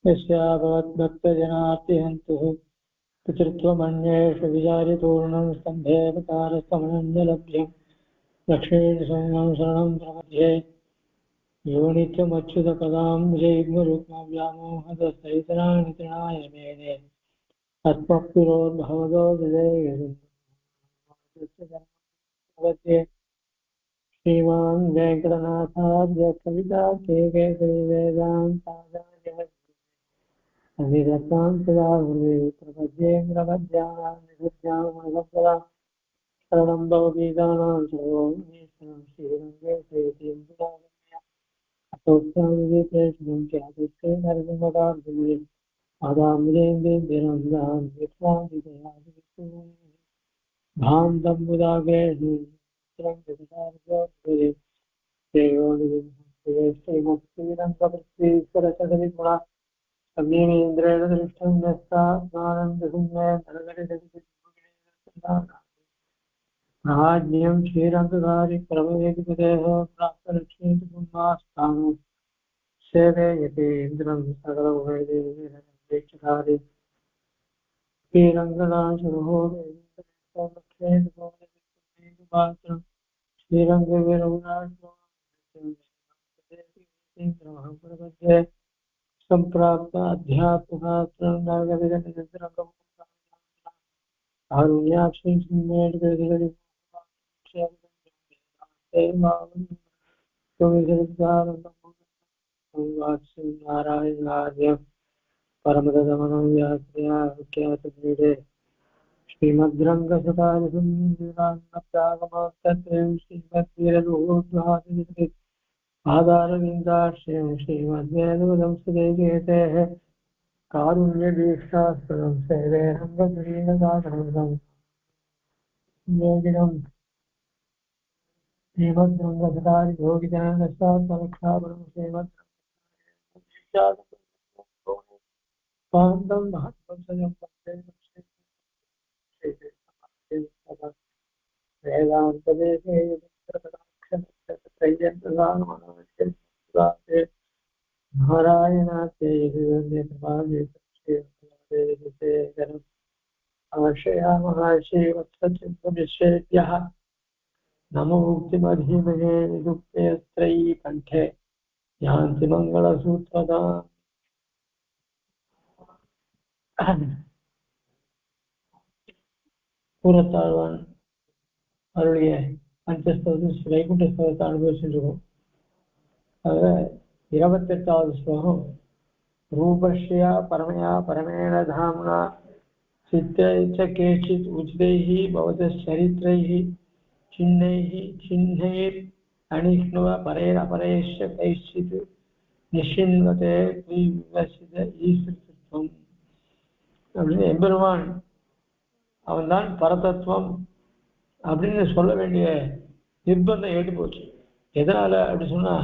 यस्याभवद्भक्तजनार्तिहन्तुः पितृत्वमन्येषु विचार्यतूर्णं स्तम्भेऽवतारस्तमनन्यलभ्यं लक्ष्मीसंवं शरणं प्रपद्ये यो नित्यमच्युतपदां जैग्मरुक्मव्यामोहदसहितनानि तृणाय मेने आत्मपुरोद्भवदो विजये श्रीमान् वेङ्कटनाथार्य कविता वेदान्ताचार्य अनिरतान्तदा प्रपद्येन्द्रपद्यानां निरुद्यामसम्पदा शरणं भवगीतानां सर्वोमेश्वरं श्रीरङ्गे श्रीतीन्द्रागम्य अतोक्ताविवेकेशनं ख्यातिस्ते नरसिंहकार्जुने आदाम्बुजेन्द्रेन्द्रनन्दां विक्रान्तिदयादिविष्णुं भान्तं मुदागेषु श्रीमत्श्रीरङ्गपृथ्वीश्वरचकलिगुणा समीरेन्द्रेण दृष्टं राज्ञं श्रीरङ्गकारि प्रभवेदिपदेः प्राप्तलक्ष्मीकुमास्थानं सेवे यतीन्द्रं सकलभुवैदेवीरङ्गेक्षकारि श्रीरङ्गनाशुभो श्रीरङ्गवीरविराट् संप्राप्त अध्यात्मशास्त्रं नारायणार्य परमदमनं व्याख्यातपीठे श्रीमद्रङ्गसुतादिसंयुक्तागमोत्तत्रयं श्रीमद्वीरलुहोद्वादिविदे आधारविन्दाश्रयं श्रीमद्वेदवदंसुदेकेतेः कारुण्यदीक्षास्पदं सेवे रङ्गधुरीनदासनं योगिनं श्रीमद्रङ्गसुतादियोगिजनदशात्मरक्षापरं श्रीमद्पान्दं महत्वं वेदान्तदेशे नारायणाते महर्षयामहर्षिवत्सचिन्तविश्वेभ्यः नमो मुक्तिमधीमहे निरुक्तयस्त्रयी कण्ठे यान्ति मङ्गलसूत्रदाम् பூரத்தாழ்வான் அவருடைய பஞ்சஸ்தவத்தில் வைகுண்ட ஸ்தவத்தை அனுபவிச்சுருக்கோம். அதில் 28வது ஸ்லோகம் ரூபஸ்யா பரமயா பரமேண தாம்னா சித்தைச்ச கேச்சித் உச்சிதைः பவதச்சரித்ரைः சின்னைः சின்னைர் அணிஷ்ணுவ பரேர பரேஷ்ய கைச்சித் நிஷின்வதே விவசித ஈஸ்வரத்துவம் அப்படின்னு எம்பெருமான் அவன்தான் பரதத்துவம் அப்படின்னு சொல்ல வேண்டிய நிர்பந்தம் ஏற்பட்டு போச்சு. எதனால அப்படி சொன்னா,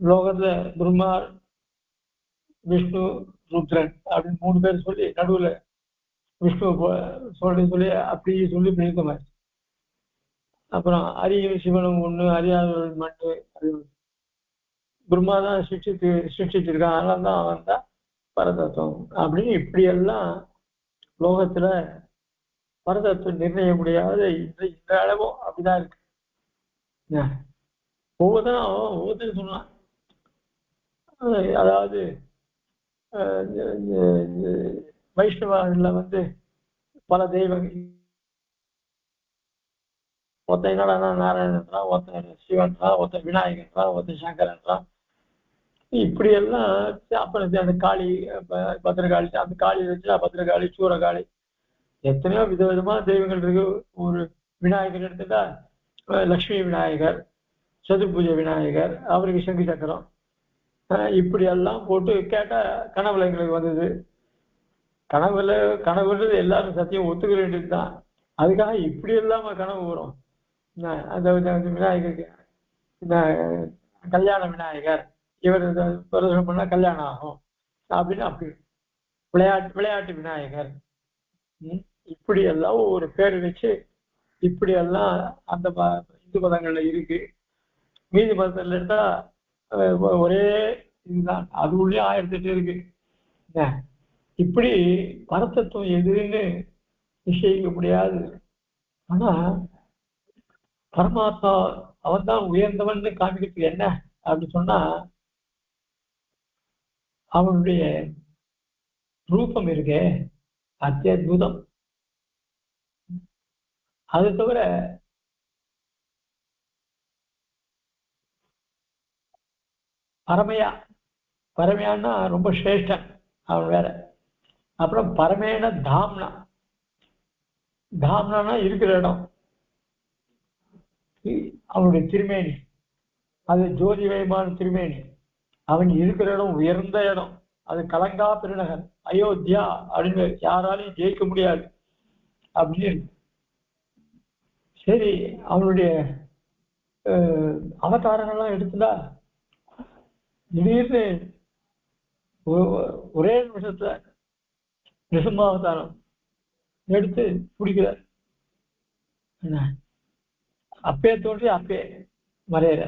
லோகத்துல பிரம்மா விஷ்ணு ருத்ரன் அப்படின்னு 3 பேர் சொல்லி நடுவுல விஷ்ணு சொல்லி அப்படி சொல்லி பிரிக்கமாச்சு. அப்புறம் அரிய சிவனும் ஒண்ணு, அறியாதவர்கள் மண்ணு, அது பிரம்மா தான் சிருஷ்டிச்சிருக்கான், அதனால தான் அவன் தான் பரதத்துவம் அப்படின்னு இப்படி எல்லாம் லோகத்துல பரதத்துவம் நிர்ணய முடியாத இந்த அளவும் அப்படிதான் இருக்கு. ஒவ்வொருத்தரும் சொன்னான். அதாவது வைஷ்ணவர்ல பல தெய்வங்கள், ஒருத்தன் என்னடா நாராயணன்றான், ஒருத்தன் சிவன்றான், ஒருத்தன் விநாயகன்றான், ஒருத்தன் சங்கரன்றான். இப்படி எல்லாம் அப்புறம் அந்த காளி பத்திரகாளி, அந்த காளி வச்சு பத்திரகாளி சூரகாளி எத்தனையோ விதவிதமான தெய்வங்கள் இருக்கு. ஒரு விநாயகர் எடுத்துட்டா லக்ஷ்மி விநாயகர், சதுர்பூஜ விநாயகர், அவருக்கு சங்கு சக்கரம், இப்படி எல்லாம் போட்டு கேட்டா கனவுல எங்களுக்கு வந்தது. கனவுன்றது எல்லாரும் சத்தியம் ஒத்துக்க வேண்டியதுதான். அதுக்காக இப்படி எல்லாம கனவு வரும். அந்த விநாயகருக்கு கல்யாண விநாயகர், இவர் பிரதர்சனம் பண்ணா கல்யாணம் ஆகும் அப்படின்னு அப்படி விளையாட்டு விநாயகர், இப்படி எல்லாம் ஒரு பேர் வச்சு இப்படி எல்லாம் அந்த இந்து மதங்கள்ல இருக்கு. மீதி மதத்துல எடுத்தா ஒரே இதுதான். அது உள்ளே 1008 இருக்கு. இப்படி பரத்தத்துவம் எதுன்னு நிச்சயிக்க முடியாது. ஆனா பரமாத்மா அவன் தான் உயர்ந்தவன் காமிக்கிறதுக்கு என்ன அப்படின்னு சொன்னா, அவனுடைய ரூபம் இருக்கே அத்தியுதம். அது தவிர பரமையா, பரமையான்னா ரொம்ப சிரேஷ்டன் அவன் வேற. அப்புறம் பரமேன தாம்னா, தாம்னா இருக்கிற இடம், அவனுடைய திருமேனி, அது ஜோதிமயமான திருமேனி. அவன் இருக்கிற இடம் உயர்ந்த இடம், அது கலங்கா பெருநகர் அயோத்தியா அப்படின்னு யாராலையும் ஜெயிக்க முடியாது அப்படின்னு. சரி, அவனுடைய அவதாரங்கள்லாம் எடுத்துட்டா திடீர்னு ஒரே நிமிஷத்துல நிசம்பாவதாரம் எடுத்து பிடிக்கிறார். அப்பே தோன்றி அப்பே மறையிற.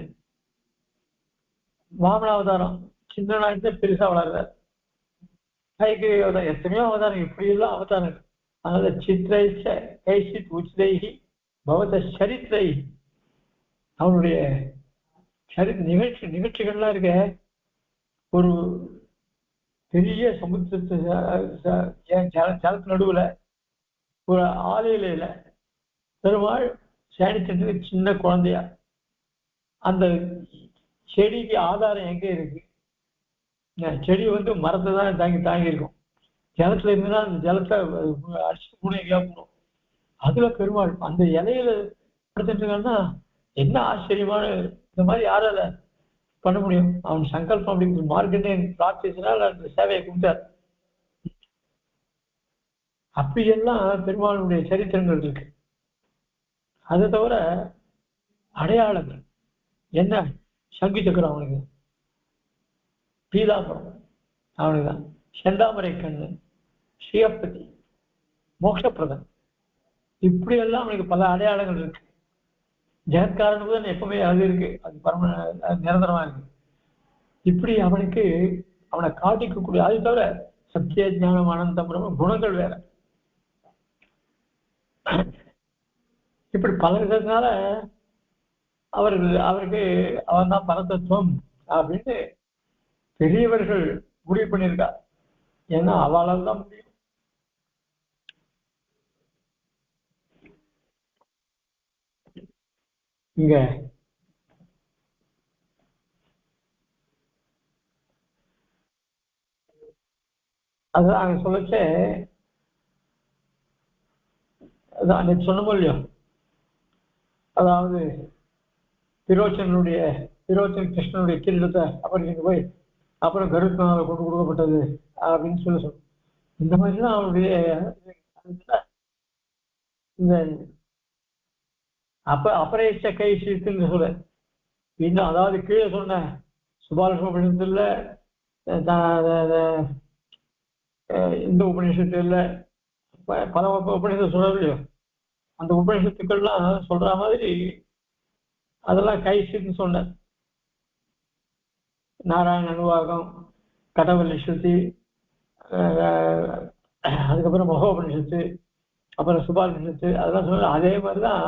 வாமனாவதாரம் சின்ன நாயத்தை பெருசா வளர்றார். கைகறி அவதாரம், எத்தனையோ அவதாரம், இப்படி எல்லாம் அவதாரம். அதனால சித்திரைச்ச கைசித் உச்சிதைகி பவத சரித்திரை, அவனுடைய நிகழ்ச்சிகள்லாம் இருக்க. ஒரு பெரிய சமுத்திரத்து ஜலத்து நடுவுல ஒரு ஆலையில பெருமாள் சேனிச்சென்று சின்ன குழந்தையா, அந்த செடிக்கு ஆதாரம் எங்க இருக்கு? செடி மரத்தை தான் தாங்கி இருக்கும். ஜலத்துல இருந்துன்னா அந்த ஜலத்தை அடிச்சு கூட எங்கேயா போகணும். அதுல பெருமாள் அந்த இலையில படுத்துட்டு என்ன ஆச்சரியமான, இந்த மாதிரி யாரால பண்ண முடியும்? அவன் சங்கல்பம் அப்படிங்கிற மார்க்கெட்டிங் பிரார்த்திச்சினால் அந்த சேவையை கொடுத்தார். அப்படியெல்லாம் பெருமாளுடைய சரித்திரங்கள் இருக்கு. அதை தவிர அடையாளங்கள் என்ன? சங்கு சக்கரம் அவனுக்கு, பீதாபுரம் அவனுக்குதான், செந்தாமரை கண்ணு, ஸ்ரீயப்பதி, மோட்சப்பிரதன், இப்படி எல்லாம் அவனுக்கு பல அடையாளங்கள் இருக்கு. ஜெகத்காரன் எப்பவுமே அது இருக்கு, அது நிரந்தரமா இருக்கு. இப்படி அவனுக்கு அவனை காட்டிக்கக்கூடிய, அது தவிர சத்திய ஞானம் அனந்தம் குணங்கள் வேற. இப்படி பல விதத்தினால அவருக்கு அவன் தான் பரதத்துவம் அப்படின்னு பெரியவர்கள் முடிவு பண்ணியிருக்கா. ஏன்னா அவளால் தான் முடியும். இங்க அதான் அங்க சொல்லச்சே, அதான் அன்னைக்கு சொன்னமோ இல்லையோ, அதாவது திரோச்சன் கிருஷ்ணனுடைய கிரீடத்தை அப்படி போய் அப்புறம் கருத்தினால கொண்டு கொடுக்கப்பட்டது அப்படின்னு சொல்ல. இந்த மாதிரிலாம் அவனுடைய இந்த அபரேஷ கைசித்துன்னு சொல்ல. இன்னும் அதாவது கீழே சொன்ன சுபாலட்சுமி உபநிஷத்துல, இந்த உபநிஷத்துல பல உபநிஷத்து சொல்லலையோ, அந்த உபநிஷத்துக்கள்லாம் சொல்ற மாதிரி அதெல்லாம் கைசின்னு சொன்ன. நாராயண அனுவாகம், கடவல்லி ஸ்ருதி, அதுக்கப்புறம் மகோபனிஷத்து, அப்புறம் சுபாலனிஷத்து, அதெல்லாம் சொல்ல. அதே மாதிரிதான்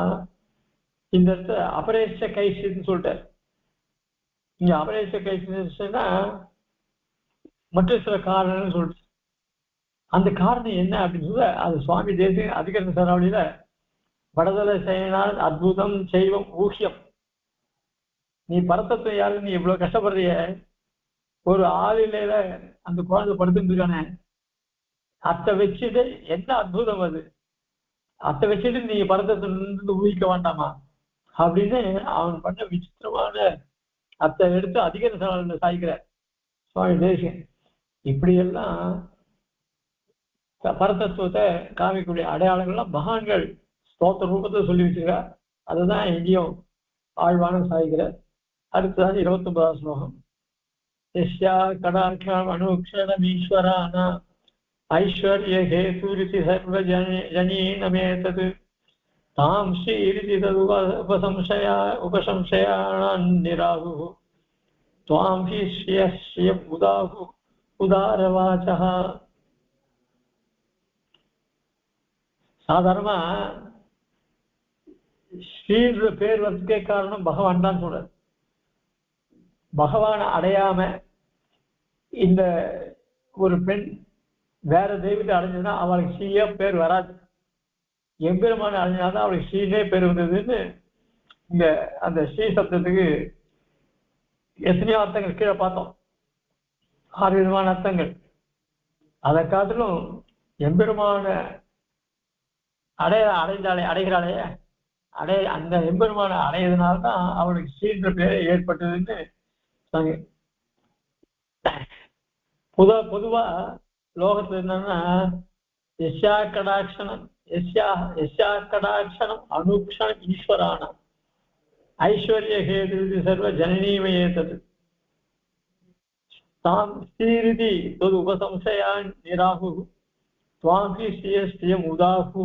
இந்த இடத்துல அபரேஷ கைசின்னு சொல்லிட்டார். இங்க அபரேஷ கைசின்னா மற்ற சில காரணம்னு சொல்லிட்டு, அந்த காரணம் என்ன அப்படின்னு சொல்ல, அது சுவாமி தேசிய அதிகரண சராவளியில வடதலை செய்யினால் அற்புதம் செய்வம் ஊகியம். நீ பரத்தத்தை யாரு, நீ இவ்வளவு கஷ்டப்படுறிய, ஒரு ஆளிலையில அந்த குழந்தை படுத்துட்டு இருக்கானே, அத்தை வச்சுட்டு என்ன அற்புதம் அது, அத்தை வச்சுட்டு நீங்க பரத்தத்தை ஊகிக்க வேண்டாமா அப்படின்னு அவன் பண்ண விசித்திரமான அத்தை எடுத்து அதிகரண சராவளியில சாய்க்கிற சுவாமி தேசியன். இப்படியெல்லாம் பரதத்துவத்தை காமிக்கக்கூடிய அடையாளங்கள்லாம் மகான்கள் ஸ்தோத்திர ரூபத்தை சொல்லி வச்சிருக்கா. அதுதான் எங்கேயும் ஆழ்வான சாய்கிறார். அடுத்ததான் 29வது ஸ்லோகம். யஸ்யா கடாட்சம் அனுக்ஷரம் ஈஸ்வரான ஐஸ்வர்ய ஹேதுரிதி சர்வ ஜனீனமேதது தாம் ஸ்ரீரிதி தது உபசம்சயான் நிராகு துவாம் ஹி ஸ்ரீயம் உதாகு உதாரவாச்சா. சாதாரணமா ஸ்ரீன்ற பேர் வந்ததுக்கே காரணம் பகவான் தான் சொல்றார். பகவானை அடையாம இந்த ஒரு பெண் வேற தெய்வத்தை அடைஞ்சதுன்னா அவளுக்கு ஸ்ரீயா பேர் வராது. எம்பெருமான அடைஞ்சாதான் அவளுக்கு ஸ்ரீனே பேர் வந்ததுன்னு இங்க அந்த ஸ்ரீ சப்தத்துக்கு எத்தனையோ அர்த்தங்கள் கீழே பார்த்தோம். 6 விதமான அர்த்தங்கள். அதை காட்டிலும் எம்பெருமான அடைகிறாளே அந்த எம்பெருமான அடையதுனால்தான் அவளுக்கு ஸ்ரீன்ற பேரை ஏற்பட்டதுன்னு பொதுவா லோகத்துல என்னன்னா யஸ்யா கடாட்சணம் அனுக்ஷணம் ஈஸ்வராணம் ஐஸ்வர்ய ஹேது சர்வ ஜனனீமயேதது தாம் ஸ்ரீரிதி தொது உபசம்சயான் நிராகு துவாங்கி ஸ்ரீயம் உதாகு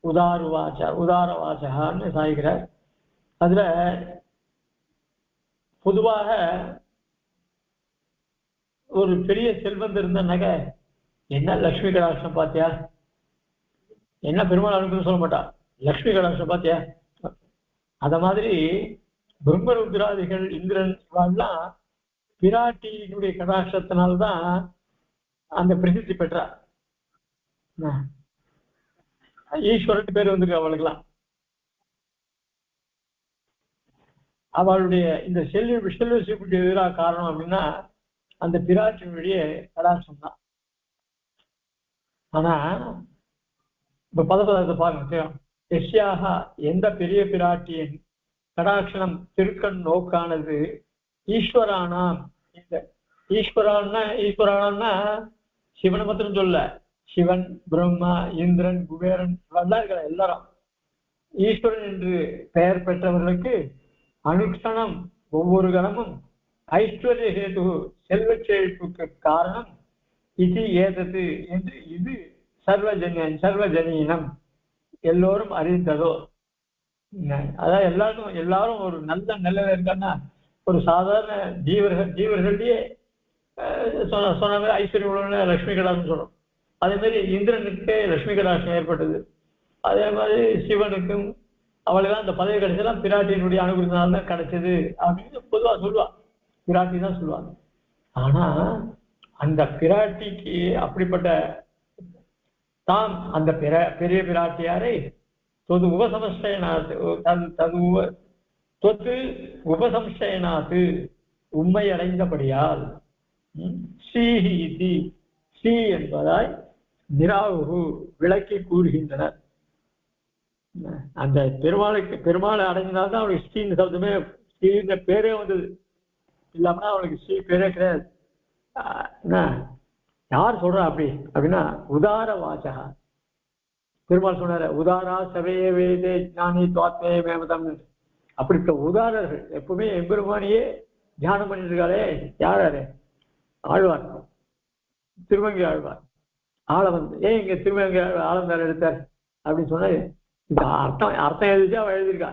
உதாரவாச்சான்னு சாய்கிறார். அதுல பொதுவாக ஒரு பெரிய செல்வந்தர் இருந்தாக்க என்ன லட்சுமி கடாட்சம் பாத்தியா, என்ன பெருமாள் அனுப்புன்னு சொல்ல மாட்டா, லட்சுமி கடாட்சம் பாத்தியா. அத மாதிரி பிரம்மருத்ராதிகள் இந்திரன் இவெல்லாம் பிராட்டியினுடைய கடாட்சத்தினால்தான் அந்த பிரசித்தி பெற்றார். ஈஸ்வரன் பேர் வந்துருக்கு அவளுக்கெல்லாம். அவளுடைய இந்த செல்வ எதிராக காரணம் அப்படின்னா அந்த பிராட்டியினுடைய கடாட்சம் தான். ஆனா இப்ப பதப்பதத்தை பாருங்க. எஸ்யாக எந்த பெரிய பிராட்டியின் கடாட்சணம் திருக்கண் நோக்கானது ஈஸ்வரானாம். இந்த ஈஸ்வரானா சிவனை மாத்திரம் சொல்ல, சிவன் பிரம்மா இந்திரன் குபேரன் எல்லாம் இருக்கிற எல்லாரும் ஈஸ்வரன் என்று பெயர் பெற்றவர்களுக்கு அனுக்ஷணம் ஒவ்வொரு கணமும் ஐஸ்வர்ய ஹேது செல்வ செழிப்புக்கு காரணம் இது ஏதது என்று இது சர்வஜனீனம் எல்லோரும் அறிந்ததோ. அதாவது எல்லாரும் ஒரு நல்ல நிலையில இருக்கான்னா ஒரு சாதாரண ஜீவர்கள்லயே சொன்ன மாதிரி ஐஸ்வர்யம் உள்ள லட்சுமி கடாட்சம் சொல்றோம். அதே மாதிரி இந்திரனுக்கு லட்சுமி கடாட்சம் ஏற்பட்டது. அதே மாதிரி சிவனுக்கும் அவளுக்கு அந்த பதவி கிடைச்சதெல்லாம் பிராட்டியினுடைய அனுகிரகத்தினால தான் கிடைச்சது அப்படின்னு பொதுவா சொல்லுவா, பிராட்டி தான் சொல்லுவாங்க. ஆனா அந்த பிராட்டிக்கு அப்படிப்பட்ட தாம் அந்த பெரிய பிராட்டியாரை தொது உபசம்சயனாத்து உண்மை அடைந்தபடியால் ஸ்ரீஹி ஸ்ரீ என்பதாய் நிராகு விளக்கி கூறுகின்றனர். அந்த பெருமாளை அடைஞ்சினால்தான் அவனுக்கு ஸ்ரீன்னு சப்தமே ஸ்ரீன்ற பேரே வந்தது. இல்லாமனா அவனுக்கு ஸ்ரீ பேரே கிடையாது. யார் சொல்றா அப்படி அப்படின்னா உதார வாசகா பெருமாள் சொன்னார உதாரா சவையே வேதே ஞானி துவாத்மே மேமதம். அப்படிப்பட்ட உதாரர்கள் எப்பவுமே எம்பெருமானியே தியானம் பண்ணிட்டு இருக்காளே யாரு? ஆழ்வார், திருமங்கை ஆழ்வார். ஆளவன் ஏன் இங்க திருமங்கை ஆளந்தார் எடுத்தார் அப்படின்னு சொன்னா இந்த அர்த்தம் எழுதிச்சு அவன் எழுதியிருக்கா.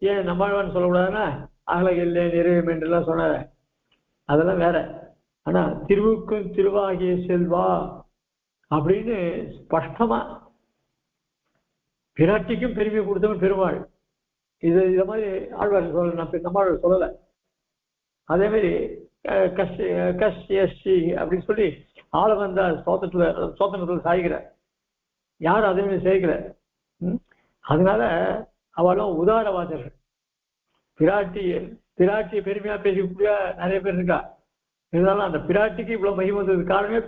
ஏன் நம்மாழ்வான்னு சொல்லக்கூடாதுன்னா அகலகில்லை நிறைவு என்றெல்லாம் சொன்னார, அதெல்லாம் வேற. ஆனா திருவுக்கும் திருவாகிய செல்வா அப்படின்னு ஸ்பஷ்டமா பிராட்டிக்கும் பெருமை கொடுத்தவன் பெருமாள். இத மாதிரி ஆழ்வார் நம்மாழ்வார் சொல்லலை. அதே மாதிரி கஷ்டி அப்படின்னு சொல்லி ஆள வந்த சோதனத்துல சாய்கிறார். யாரும் அதே மாதிரி சேர்க்கல. அதனால அவளும் உதாரவாதர்கள். பிராட்டியை பெருமையா பேசக்கூடிய நிறைய பேர் இருக்கா. இருந்தாலும் அந்த பிராட்டிக்கு இவ்வளவு மகிமை வந்தது காரணமே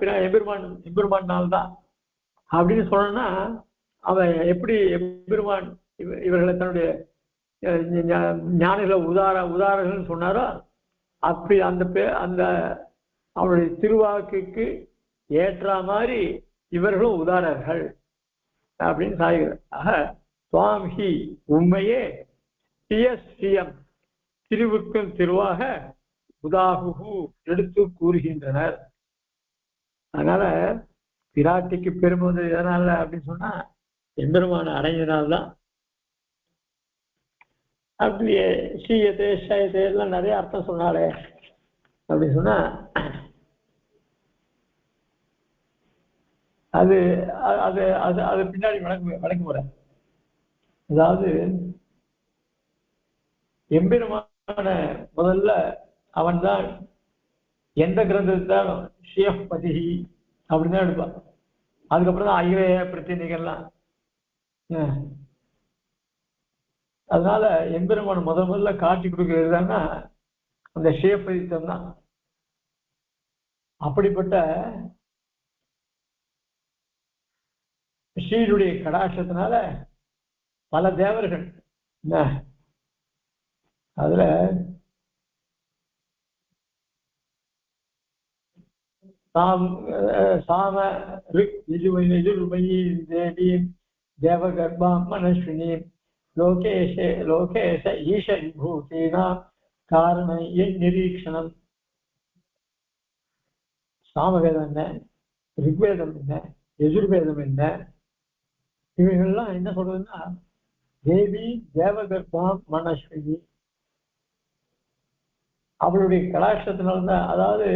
எம்பெருமானால்தான் அப்படின்னு சொல்லணும்னா அவன் எப்படி எம்பெருமான் இவர்களை தன்னுடைய ஞானிகளை உதாரர்கள் சொன்னாரோ அப்படி அந்த அவருடைய திருவாக்குக்கு ஏற்ற மாதிரி இவர்களும் உதாரர்கள் அப்படின்னு சாய்கிறார். ஆக சுவாமி உண்மையே ஸ்ரீயம் திருவுக்கும் திருவாக உதாகு எடுத்து கூறுகின்றனர். அதனால பிராட்டிக்கு பெருமை வந்தது எதனால அப்படின்னு சொன்னா எம்பெருமான அடைஞ்சதுனால்தான். அப்படியே ஸ்ரீயத்தை ஷயத்தை எல்லாம் நிறைய அர்த்தம் சொன்னாலே அப்படின்னு சொன்னா அது அது அது அது பின்னாடி வழக்கு முறை. அதாவது எம்பெருமான முதல்ல அவன் தான் எந்த கிரந்தத்தாலும் ஷேஃப் பதிகி அப்படின்னு தான் எடுப்பான். அதுக்கப்புறம் தான் ஐவேய பிரச்சனைகள்லாம். அதனால எம்பெருமான முதல்ல காட்டி கொடுக்கிறதுனா அந்த ஷேஃப் பதித்தம் தான். அப்படிப்பட்ட ஸ்ரீனுடைய கடாட்சத்தினால பல தேவர்கள் அதுல சாம ருக்மயி தேவீம் தேவகர்ப்பாம் மனஸ்வினீம் லோகேஷ ஈஷ விபூதீனா காரண நிரீக்ஷணம். சாமவேதம் என்ன, ரிக்வேதம் என்ன, யஜுர்வேதம் என்ன, இவைகள்லாம் என்ன சொல்றதுன்னா தேவி தேவகர்ப்பாம் மனஸ்வினி அவளுடைய கடாட்சத்தினால்தான். அதாவது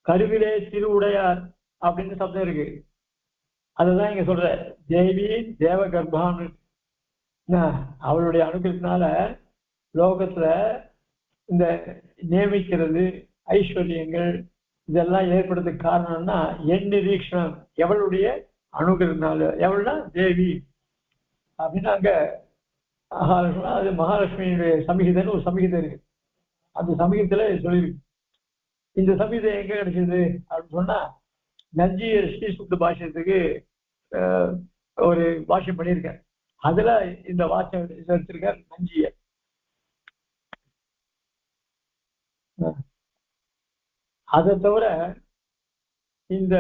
கருவிலே திருவுடையார் அப்படின்னு சப்தம் இருக்கு. அதுதான் இங்க சொல்ற தேவி தேவகர்ப்பான்னு. அவளுடைய அனுகிரகத்தினால லோகத்துல இந்த நியமிக்கிறது ஐஸ்வர்யங்கள் இதெல்லாம் ஏற்படுறதுக்கு காரணம்னா என் நிரீக்ஷணம் எவளுடைய அனுகிரகத்தினால. எவள்னா தேவி அப்படின்னு அங்க மகாலட்சுமி. அது மகாலட்சுமியுடைய சமீகிதன்னு ஒரு சமீகிதை இருக்கு. அந்த சமீகத்துல சொல்லியிருக்கு. இந்த சமீதை எங்க கிடைச்சது அப்படின்னு சொன்னா நஞ்சியர் ஸ்ரீசுத்த பாஷ்யத்துக்கு ஒரு பாஷ்யம் பண்ணியிருக்கேன். அதுல இந்த வாக்கியம் எடுத்திருக்கார் நஞ்சியர். அதை தவிர இந்த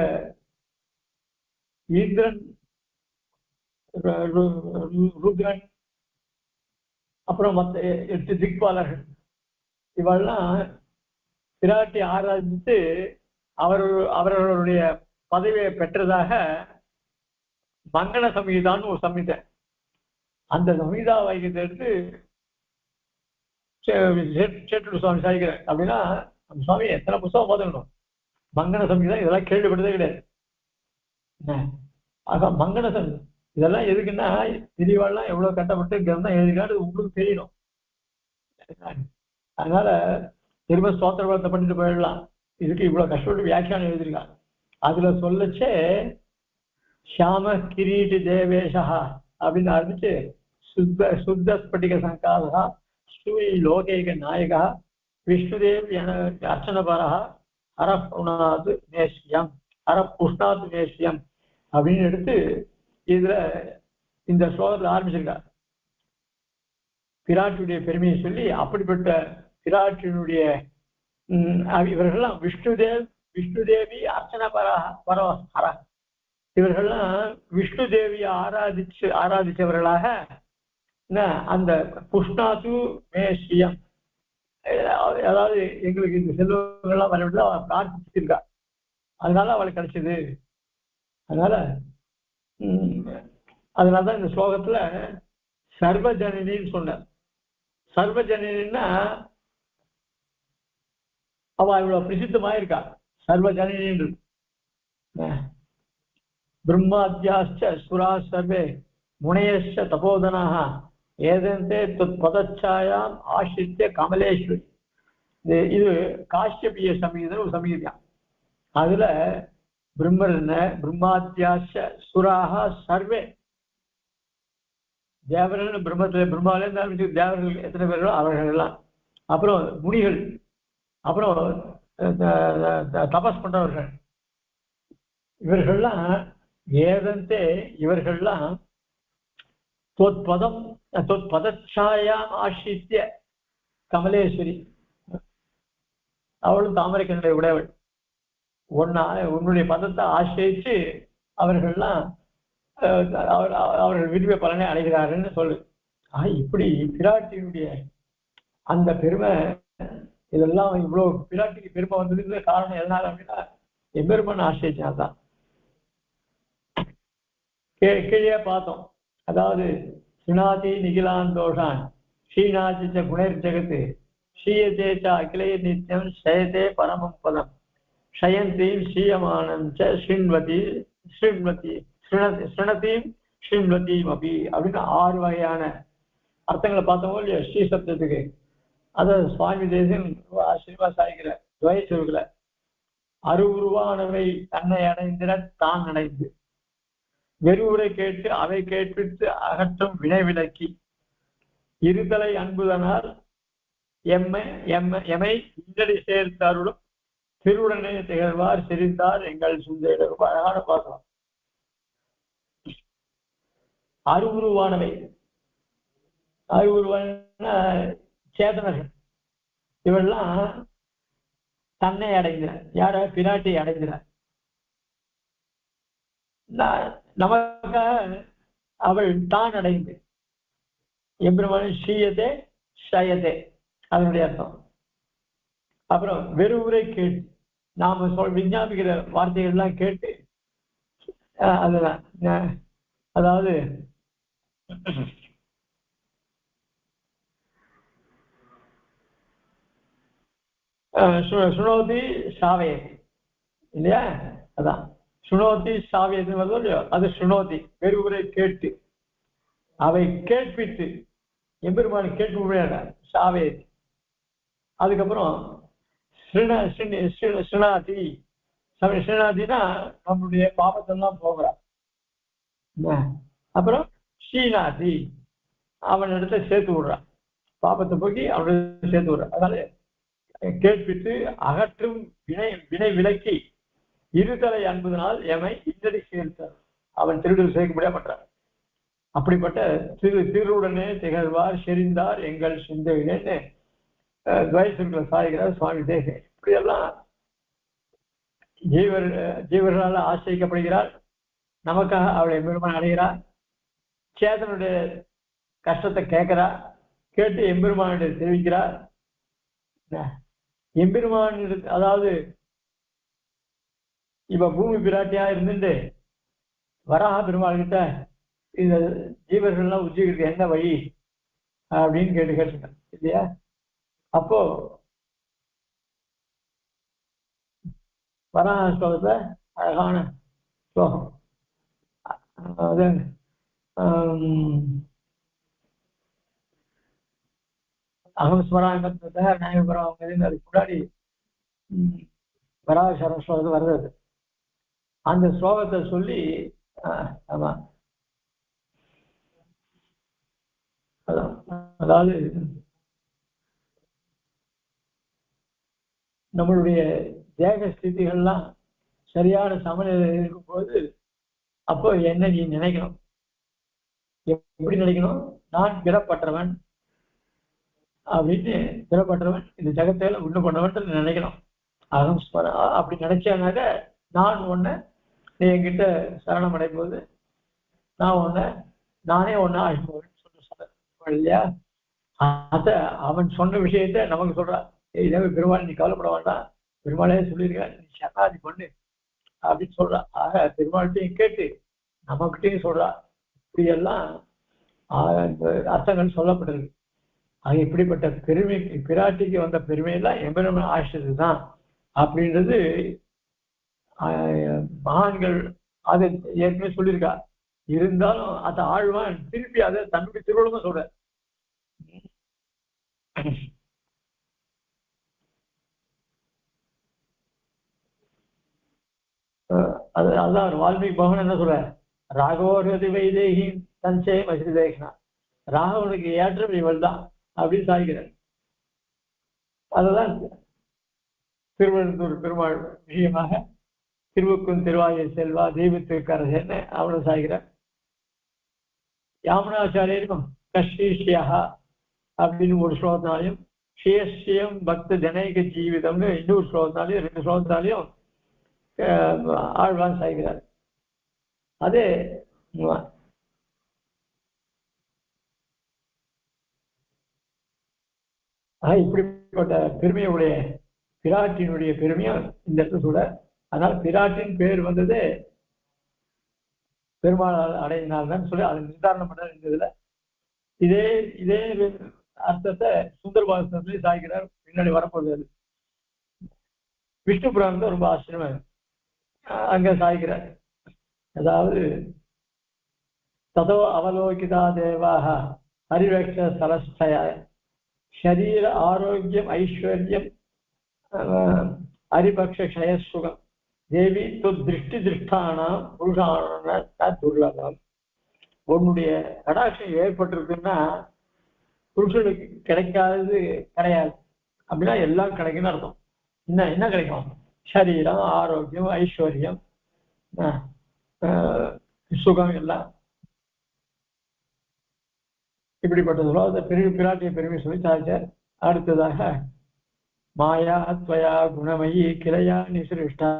இந்திரன் ருத்ரன் அப்புறம் மற்ற 8 திக்பாலர்கள் இவெல்லாம் பிராட்டி ஆராதித்து அவர்களுடைய பதவியை பெற்றதாக மங்கள சம்ஹிதான்னு ஒரு சம்ஹிதை. அந்த சம்ஹிதா வாக்கியத்தை எடுத்து சேட்டு சுவாமி சாதிக்கிறேன். அப்படின்னா நம்ம சுவாமி எத்தனை புத்தகம் போதணும், மங்கள சம்ஹிதா இதெல்லாம் கேள்விப்பட்டதே கிடையாது. ஆக மங்கள சம்ஹிதா இதெல்லாம் எதுக்குன்னா திரிவாள்லாம் எவ்வளவு கட்டப்பட்டு கிரந்தம் எழுதினாலும் உங்களுக்கு தெரியணும். அதனால திரும்ப ஸ்தோத்திர பலத்தை பண்ணிட்டு போயிடலாம். இதுக்கு இவ்வளவு கஷ்டப்பட்டு வியாக்கியானம் எழுதிருக்காங்க. அதுல சொல்லச்சே ஷியாம கிரீட்டு தேவேஷா அப்படின்னு ஆரம்பிச்சு சுத்த ஸ்பட்டிக சங்காதா ஸ்ரீ லோகேக நாயகா விஷ்ணுதேவ் அர்ச்சனபரா ஹரப்புணாது நேஷ்யம் ஹரப்புஷ்ணாது நேஷ்யம் அப்படின்னு எடுத்து இதுல இந்த ஸ்லோகத்துல ஆரம்பிச்சிருக்கார். பிராட்டியுடைய பெருமையை சொல்லி அப்படிப்பட்ட பிராட்டியினுடைய இவர்கள்லாம் விஷ்ணுதேவி அர்ச்சன பரஹர இவர்கள்லாம் விஷ்ணு தேவியை ஆராதிச்சவர்களாக அந்த புஷ்ணாது மேஷியம், அதாவது எங்களுக்கு இந்த செல்வங்கள்லாம் வரவில்லை அவ பிரார்த்திச்சிருக்கா, அதனால அவளுக்கு கிடைச்சது. அதனாலதான் இந்த ஸ்லோகத்துல சர்வஜனனின்னு சொன்னார். சர்வஜனனின்னா அவ இவ்வளவு பிரசித்தமாயிருக்கா. சர்வஜனனின்னு பிரம்மாத்யாச்ச சுரா சர்வே முனையச்ச தபோதனாக ஏதந்தே பதச்சாயாம் ஆசிரித்த கமலேஸ்வரி. இது காஷ்யபிய சமீதம் ஒரு சமீதியம். அதுல பிரம்மர் என்ன, பிரம்மாத்யாச்ச சுராக சர்வே தேவர்கள், பிரம்மாவில இருந்து தேவர்கள் எத்தனை பேர்களோ அவர்கள் எல்லாம், அப்புறம் முனிகள், அப்புறம் தபஸ் பண்றவர்கள், இவர்கள்லாம் ஏதந்தே இவர்கள்லாம் பதச்சாயாம் ஆசிரித்திய கமலேஸ்வரி, அவளும் தாமரை கண்ணை உடையவள், உன்னுடைய பதத்தை ஆசிரியிச்சு அவர்கள்லாம் அவர்கள் விரும்பிய பலனை அடைகிறார்கள் சொல்லு. இப்படி பிராட்டியினுடைய அந்த பெருமை, இதெல்லாம் இவ்வளவு பிராட்டிக்கு பெருமை வந்ததுக்கு காரணம் எதனால அப்படின்னா எம்பெருமான் ஆசிரியிச்சால்தான். கீழே பார்த்தோம். அதாவது சுனாதி நிகிலான் தோஷான் ஸ்ரீநாதிச்ச குணர் ஜெகத்து ஷீயதே ச அகிலே நித்யம் ஷயதே பரமம் பதம் ஷயந்தீம் ஷீயமானம் ச ஸ்ருண்வதி ஸ்ருண்வதி ஸ்ருணதீம் ஸ்ருண்வதீம் அபி அப்படின்னு 6 வகையான அர்த்தங்களை பார்த்தோமோ இல்லையா ஸ்ரீ சப்தத்துக்கு. அதை சுவாமி தேசன் ஆச்சரியமா சாய்க்கிற துவய சொல்களை அருவுருவானவை தன்னை அடைந்திட தான் அடைந்து வெறுவுரை கேட்டு அவை கேட்பித்து அகற்றும் வினை விலக்கி இருதலை அன்புதனால் எமை இந்தடி சேர்த்தாருடன் திருவுடனே திகழ்வார் சிரித்தார் எங்கள் சுந்தர. ரொம்ப அழகான பாசனம். அருவுருவானவை, அருவுருவான சேதனர்கள் இவெல்லாம் தன்னை அடைகிறார். யார? பிராட்டி அடைகிறார். நமக்காக அவள் தான் அடைந்து எம்பெருமான் ஸ்ரீயதே ஷயதே அதனுடைய அர்த்தம். அப்புறம் வெறுவுரை கேட்டு நாம விஞ்ஞாபிக்கிற வார்த்தைகள் எல்லாம் கேட்டு அதுதான். அதாவது சுனோதி சாவையது இல்லையா? அதான் சுனோதி சாவியதுன்னு வருதோ இல்லையோ, அது சுனோதி வெறுவுரை கேட்டு அவை கேட்பித்து எம்பெருமானு கேட்பு சாவையது. அதுக்கப்புறம் ஸ்ரீநாதி. ஸ்ரீநாதினா நம்மளுடைய பாபத்தெல்லாம் போகிறான். அப்புறம் ஸ்ரீநாதி அவன் இடத்த சேர்த்து விடுறான், பாபத்தை போக்கி அவனை சேர்த்து விடுறான். அதனால கேட்பித்து அகற்றும் வினை விலக்கி இருதலை அன்புதனால் எமை இந்தடி சேர்த்தார் அவன் திருடல் சேர்க்க முடியாம பண்றான். அப்படிப்பட்ட திருவுடனே திகழ்வார் செறிந்தார் எங்கள் சிந்தையிலேன்னு துவயசுக்களை சாய்கிறார் சுவாமி தேசன். இப்படியெல்லாம் ஜீவர்களால் ஆசிரிக்கப்படுகிறார். நமக்காக அவளை எம்பெருமான் அடைகிறார். சேதனுடைய கஷ்டத்தை கேட்கிறார், கேட்டு எம்பெருமானுடைய தெரிவிக்கிறார். எம்பெருமான் அதாவது இப்ப பூமி பிராட்டியா இருந்துட்டு வராக பெருமாள் கிட்ட இந்த ஜீவர்கள்லாம் உச்சிக்கிறது என்ன வழி அப்படின்னு கேட்டுருக்கேன் இல்லையா? அப்போ வராக ஸ்லோகத்துல அழகான ஸ்லோகம். அது அகம் ஸ்மராங்கத்தை நியாயபுரம் அதுக்கு முன்னாடி வராக ஸ்லோகத்தை வருது. அந்த ஸ்லோகத்தை சொல்லி ஆமா அதாவது நம்மளுடைய தேக ஸ்திதிகள்லாம் சரியான சமநிலை இருக்கும்போது அப்போ என்ன நீ நினைக்கணும்? எப்படி நினைக்கணும்? நான் பிறப்பற்றவன் அப்படின்னு, பிறப்பற்றவன் இந்த ஜகத்தையில உண்டு பண்ணவன் நினைக்கணும். அகம் அப்படி நினைச்சானாக்க நான் ஒன்ன நீ என்கிட்ட சரணம் அடையும் போது நானே ஒன்னா அழைப்பவன் சொல்ல இல்லையா? அத அவன் சொன்ன விஷயத்த நமக்கு சொல்றான். இதே பெருமாள் நீ கவலைப்பட வேண்டாம், பெருமாளே சொல்லியிருக்காரு நீ சரணாதி பண்ணு அப்படின்னு சொல்றான். ஆக பெருமாள்கிட்டையும் கேட்டு நமக்கிட்டையும் சொல்றா. இப்படியெல்லாம் அர்த்தங்கள் சொல்லப்பட்டிருக்கு. ஆக இப்படிப்பட்ட பெருமை, பிராட்டிக்கு வந்த பெருமையெல்லாம் எம்பெருமான் ஆசிரியதுதான் அப்படின்றது மகான்கள் அதை ஏற்கனவே சொல்லியிருக்கா. இருந்தாலும் அதை ஆழ்வான் திருப்பி அதை தன்னுடைய திருவள்ளுவம் சொல்ற. அதுதான் வால்மீகி பகவான் என்ன சொல்ற? ராகவோரதி வைதேகி தஞ்சை மசிதேகனா, ராகவனுக்கு ஏற்றம் இவள் தான் அப்படின்னு சாய்கிறார். அதுதான் திருவனந்தூர் பெருமாள் விஷயமாக திருவுக்கும் திருவாயை செல்வா தெய்வத்திற்கரசன்னு அவனும் சாய்கிறார். யாமுனாச்சாரியருக்கும் கஷ்டீஷ்யா அப்படின்னு ஒரு ஸ்லோகத்தினாலையும் ஸ்ரீயம் பக்த ஜனக ஜீவிதம்னு இன்னொரு ஸ்லோகத்தினாலையும் 2 ஸ்லோகத்தினாலையும் ஆழ்வான் சாய்கிறார். அதே இப்படிப்பட்ட பெருமையுடைய பிராட்டியினுடைய பெருமையும் இந்த இடத்துல சொல்ற. அதனால பிராட்டின் பேர் வந்தது பெருமாள் அடையினால்தான் சொல்லி அதை நிர்தாரணம் பண்ண இருந்ததுல இதே அர்த்தத்தை சுந்தரபாசனத்திலேயே சாய்க்கிறார். பின்னாடி வரப்போகுது அது. விஷ்ணு புராணம் ரொம்ப ஆச்சரியமா அங்க சாய்க்கிறார். அதாவது ததோ அவலோகிதா தேவாக ஹரிவேக்ஷ சரஸ்தய ஷரீர ஆரோக்கியம் ஐஸ்வர்யம் ஹரிபக்ஷ க்ஷயசுகம் தேவி து திருஷ்டி திருஷ்டான புருஷான துர்லபம். உன்னுடைய கடாட்சம் ஏற்பட்டிருக்குன்னா புருஷனுக்கு கிடைக்காதது கிடையாது. அப்படின்னா எல்லாம் கிடைக்குன்னு அர்த்தம். என்ன கிடைக்கும்? சரீரம், ஆரோக்கியம், ஐஸ்வர்யம், சுகம் எல்லாம். இப்படிப்பட்டதோ அந்த பிராட்டிய பெருமை சொல்லி சாய்ச்சார். அடுத்ததாக மாயா துவயா குணமயி கிளையா நிசிருஷ்டா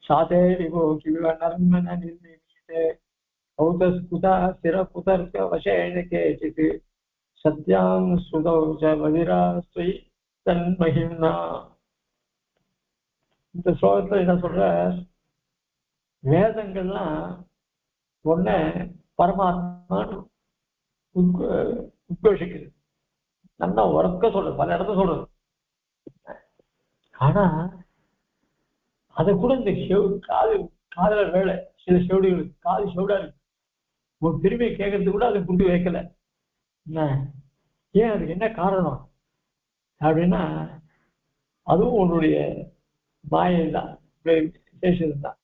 சாதே விபோ கிவிவ நர்மன நிர்மிதே கௌதஸ்குதா ஸ்திரகுதர்க்க வசேன கேசித் சத்யாம் ஸ்ருதௌ ச வதிராஸ்வை தன்மஹிம்னா. இந்த ஸ்லோகத்துல என்ன சொல்ற? வேதங்கள்லாம் ஒன்ன பரமாத்மான்னு உத்கோஷிக்குது. நல்லா உறக்க சொல்றது, பல இடத்த சொல்றது. ஆனா அதை கூட இந்த காதல வேலை சில செவிடுகளுக்கு காது செவிடா இருக்கு. ஒரு பெருமையை கேட்கறது கூட அதை கொண்டு வைக்கல. ஏன்? அதுக்கு என்ன காரணம் அப்படின்னா அதுவும் உன்னுடைய மாயை தான், தான்.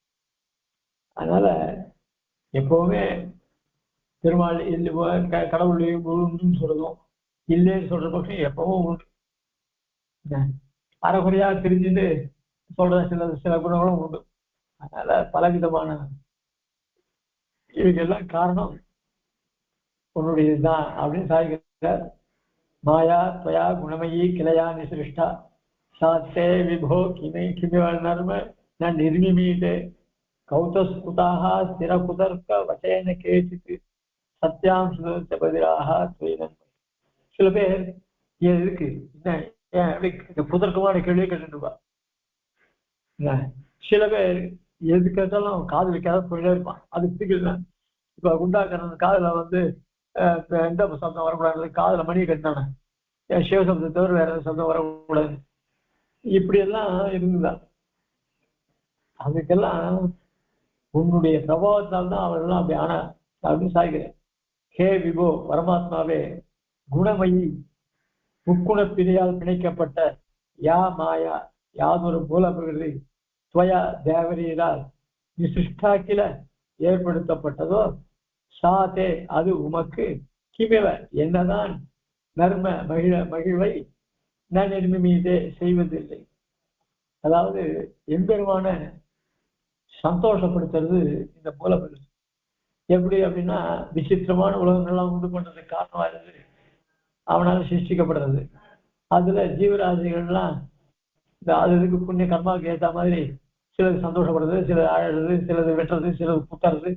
அதனால எப்பவுமே பெருமாள் இல்லை கடவுள் உண்டுன்னு சொல்றதும் இல்லைன்னு சொல்ற பட்சம் எப்பவும் உண்டு. அரைகுறையா தெரிஞ்சுட்டு சொல்ற சில குணங்களும் உண்டு. அதனால பலவிதமான இதுக்கெல்லாம் காரணம் உன்னுடையதுதான் அப்படின்னு சாய்கிறார். மாயா துவயா குணமயி கிளையா நிசிருஷ்டா சாத்தே விபோ கிமை கிமிவ நர்ம ந நிர்மிமீதே கௌதஸ்குதாக ஸ்திரகுதர்க்க வசேன கேசித் சத்யாம் சுதர்ச்ச பதிராக துவயினன். சில பேர் இருக்கு என்ன புதர்க்கமான கேள்வியை கேட்டுருப்பா. சில பேர் எது கேட்டாலும் காது வைக்காத போயிட்டே இருப்பான். அது பிடிக்கல. இப்ப குண்டாக்கரன் காதுல எந்த சப்தம் வரக்கூடாது, காதுல மணியை கட்டினானே, சிவசப்தத்தை தவிர வேற எந்த சப்தம் வரக்கூடாது, இப்படி எல்லாம் இருந்துதான். அதுக்கெல்லாம் உன்னுடைய பிரபாவத்தால்தான் அவர்கள்லாம் அப்படி ஆனா அப்படின்னு சாய்கிறேன். ஹே விபோ பரமாத்மாவே, குணமயி முக்குணப்பிரியால் பிணைக்கப்பட்ட யா மாயா யாதொரு மூலபிரகிருதி துவயா தேவரீரால் விசிஷ்டாக்கில ஏற்படுத்தப்பட்டதோ சாதே அது உமக்கு கிமிவ என்னதான் நர்ம மகிழ்வை நிர்மிமீதே செய்வதில்லை. அதாவது எம்பெருமான சந்தோஷப்படுத்துறது இந்த மூலபிரகிருதி. எப்படி அப்படின்னா விசித்திரமான உலகங்கள்லாம் உண்டு பண்றதுக்கு காரணமா இருந்து அவனால சிருஷ்டிக்கப்படுறது. அதுல ஜீவராசிகள்லாம் இந்த அதுக்கு புண்ணிய கர்மாவுக்கு ஏற்ற மாதிரி சிலது சந்தோஷப்படுறது, சிலது அழறது, சிலது வெட்டுறது, சிலது புத்தறது,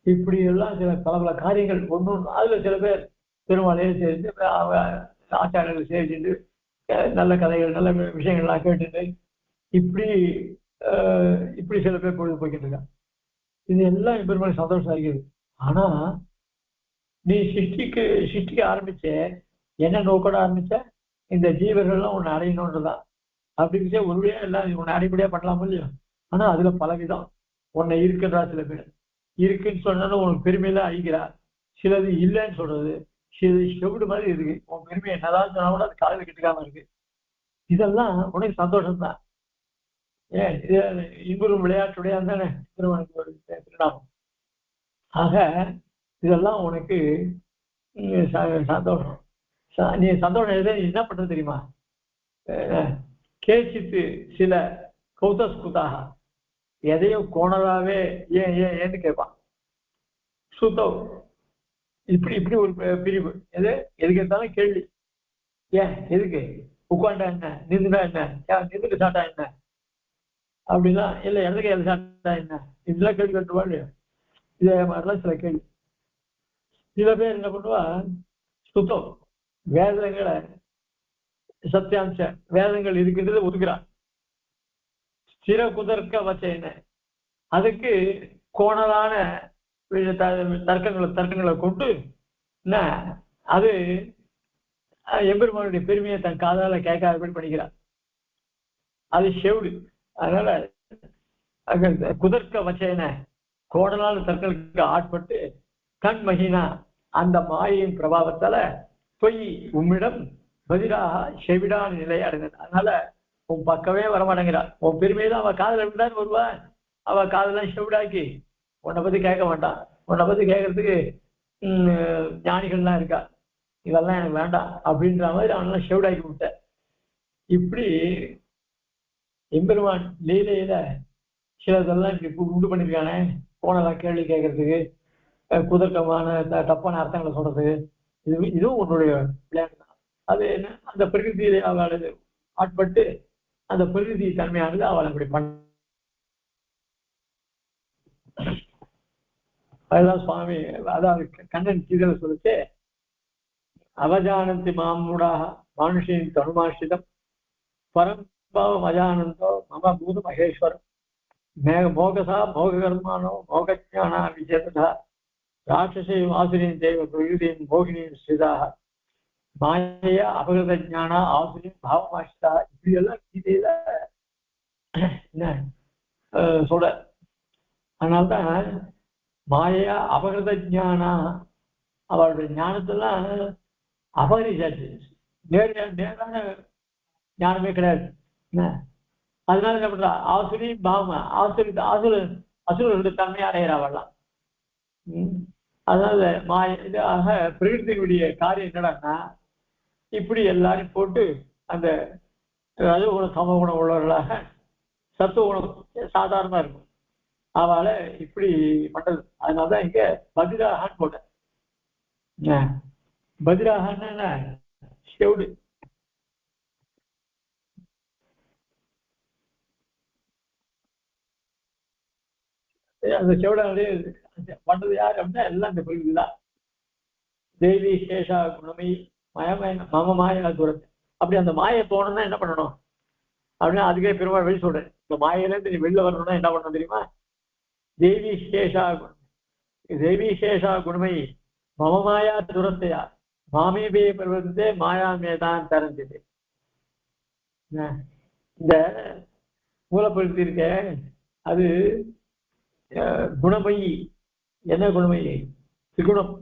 இப்படி எல்லாம் சில பல காரியங்கள் ஒன்று. அதுல சில பேர் பெருமாளையே சேர்ந்து ஆச்சாரியர்கள் சேர்த்துட்டு நல்ல கதைகள் நல்ல விஷயங்கள்லாம் கேட்டுட்டு இப்படி சில பேர் பொழுது போய்கிட்டு இருக்காங்க. இது எல்லாம் பெருமாள் சந்தோஷம் ஆகிறது. ஆனா நீ சிருஷ்டிக்க ஆரம்பிச்ச என்ன நோக்கோட ஆரம்பிச்ச? இந்த ஜீவர்கள்லாம் உன்னை அடையணுன்றதான். அப்படிங்கிற ஒருவரையா எல்லாம் உன்னை அடிப்படையா பண்ணலாம் இல்லையா? ஆனா அதுல பலவிதம். உன்னை இருக்குன்றா, சில பேர் இருக்குன்னு சொன்னாலும் உனக்கு பெருமையில அழிக்கிறா, சிலது இல்லைன்னு சொல்றது, சிலது செவிடு மாதிரி இருக்கு. உன் பெருமை என்னதான் சொன்னா கூட அது காலையில் கிட்டுக்காம இருக்கு. இதெல்லாம் உனக்கு சந்தோஷம் தான். ஏன் இன்புறும் விளையாட்டுடைய தானே திருமணத்துக்கு ஒரு திருநாமம். ஆக இதெல்லாம் உனக்கு சந்தோஷம். நீ சந்தோஷம் எதை என்ன பண்றது தெரியுமா? கேச்சித்து சில கௌதஸ்குதாக எதையும் கோணலாவே ஏன்னு கேட்பான். சுத்தம் இப்படி ஒரு பிரிவு. எதுக்கு இருந்தாலும் கேள்வி. ஏன் எதுக்கு உட்காண்டா என்ன, நின்றுடா என்ன, நின்றுட்டு சாட்டா என்ன, அப்படின்னா இல்லை எதுக்கு எது சாட்டா என்ன, இதெல்லாம் கேள்வி கட்டுவா இல்லையா? இதே மாதிரிலாம் சில கேள்வி. சில பேர் என்ன பண்ணுவா, சுத்தம் வேதங்களை சத்தியாம்ச வேதங்கள் இருக்கின்றது ஒதுக்குறான். ஸ்திர குதர்க்க வச்சேன அதுக்கு கோணலான தர்க்கங்களை கொண்டு அது எம்பெருமானுடைய பெருமையை தன் காதால கேட்காதபடி பண்ணிக்கிறார். அது செவிடு. அதனால அங்க குதர்க்க வச்சேன கோடலால் தற்களுக்கு ஆட்பட்டு கண் மகினா அந்த மாயின் பிரபாவத்தால பொய் உம்மிடம் பதிலாக செவிடான நிலை அடைந்தது. அதனால உன் பக்கமே வரமாட்டேங்கிறார். உன் பெருமையை அவ காதல விட்டான்னு வருவா, அவ காதெல்லாம் செவிடாக்கி உன்னை பத்தி கேட்க மாட்டான். உன்னை பத்தி கேட்கறதுக்கு ஞானிகள்லாம் இருக்கா, இதெல்லாம் எனக்கு வேண்டாம் அப்படின்ற மாதிரி அவனெல்லாம் செவிடாக்கி விட்ட. இப்படி எம்பெருமான் லீலையில சிலதெல்லாம் இப்படி உண்டு பண்ணிருக்கானே, போனதான் கேள்வி கேட்கறதுக்கு, குதர்க்கமான தப்பான அர்த்தங்களை சொல்றதுக்கு, இதுவும் உன்னுடைய விளையாட்டு தான். அது என்ன, அந்த பிரகிருதியிலே அவளது ஆட்பட்டு அந்த பிரகிருதி தன்மையானது அவள் அப்படி பண்ண. அதுதான் சுவாமி, அதாவது கண்ணன் கீதல சொல்லிட்டு, அவஜானந்தி மாமுடாக மானுஷின் தனுமாஷிதம் பரம்பாவம் அஜானந்தோ மம பூத மகேஸ்வரம் மோகசா மோககர்மானோ மோகஜானா விஜேதா ராட்சசை வாசுரின் தேவ பிரகிருதியின் மோகினியின் ஸ்ரீதாக மாயா அபகிருத ஜானா ஆசுரின் பாவமாஷிதா. இப்படி எல்லாம் கீதையில என்ன சொல்ற. அதனால்தான் மாயா அபகிருத ஜானா, அவருடைய ஞானத்தெல்லாம் அபகரிச்சாச்சு. நேரான ஞானமே கிடையாது. அதனால என்ன பண்றா, ஆசுரி பாவமா அசுரர்களுடைய தன்மை அடைகிறாவெல்லாம். அதனால இதாக பிரகிருதியுடைய காரியம் என்னடான்னா, இப்படி எல்லாரையும் போட்டு அந்த ரஜ குண சம குணம் உள்ளவர்களாக சத்துவ குணம் சாதாரணமா இருக்கும் அவளை இப்படி பண்றது. அதனாலதான் இங்க பதிராகான்னு போட்டேன். பதிராகன்னா செவிடு. அந்த செவிடாலே பண்றது யாரு அப்படின்னா எல்லாம் இந்த பிரகிருதிதான். தேவி சேஷா குணமை மம மாயா தூரத்தை. அப்படி அந்த மாயை போகணும்னா என்ன பண்ணணும் அப்படின்னா, அதுக்கே பெருமாள் வெளி சொல்றேன். இந்த மாயிலேருந்து நீ வெளில வரணும்னா என்ன பண்ணணும் தெரியுமா? தேவி சேஷா குணமை மம மாயா துரத்தையா மாமேபே பருவத்தே மாயாமேதான் தரஞ்சது. இந்த மூலப்படுத்தி இருக்க அது குணமயி. என்ன குணமயி? திரிகுணம்,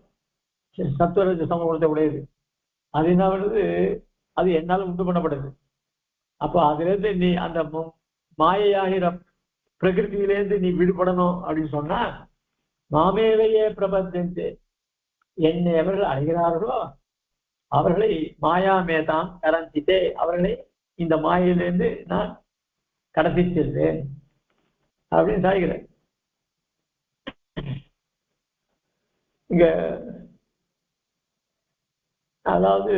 சத்துவரஜ சமகுணத்தை உடையது. அது என்ன பண்ணுது, அது என்னால உண்டு பண்ணப்படுது. அப்போ அதுல இருந்து நீ அந்த மாயையாகிற பிரகிருதியிலேருந்து நீ விடுபடணும் அப்படின்னு சொன்னா, மாமேவையே பிரபஞ்சத்து, என்னை எவர்கள் அடைகிறார்களோ அவர்களை மாயாமேதான் கரஞ்சித்தே, அவர்களை இந்த மாயிலிருந்து நான் கடத்தி செல்வேன் அப்படின்னு சாய்கிறேன். இங்க அதாவது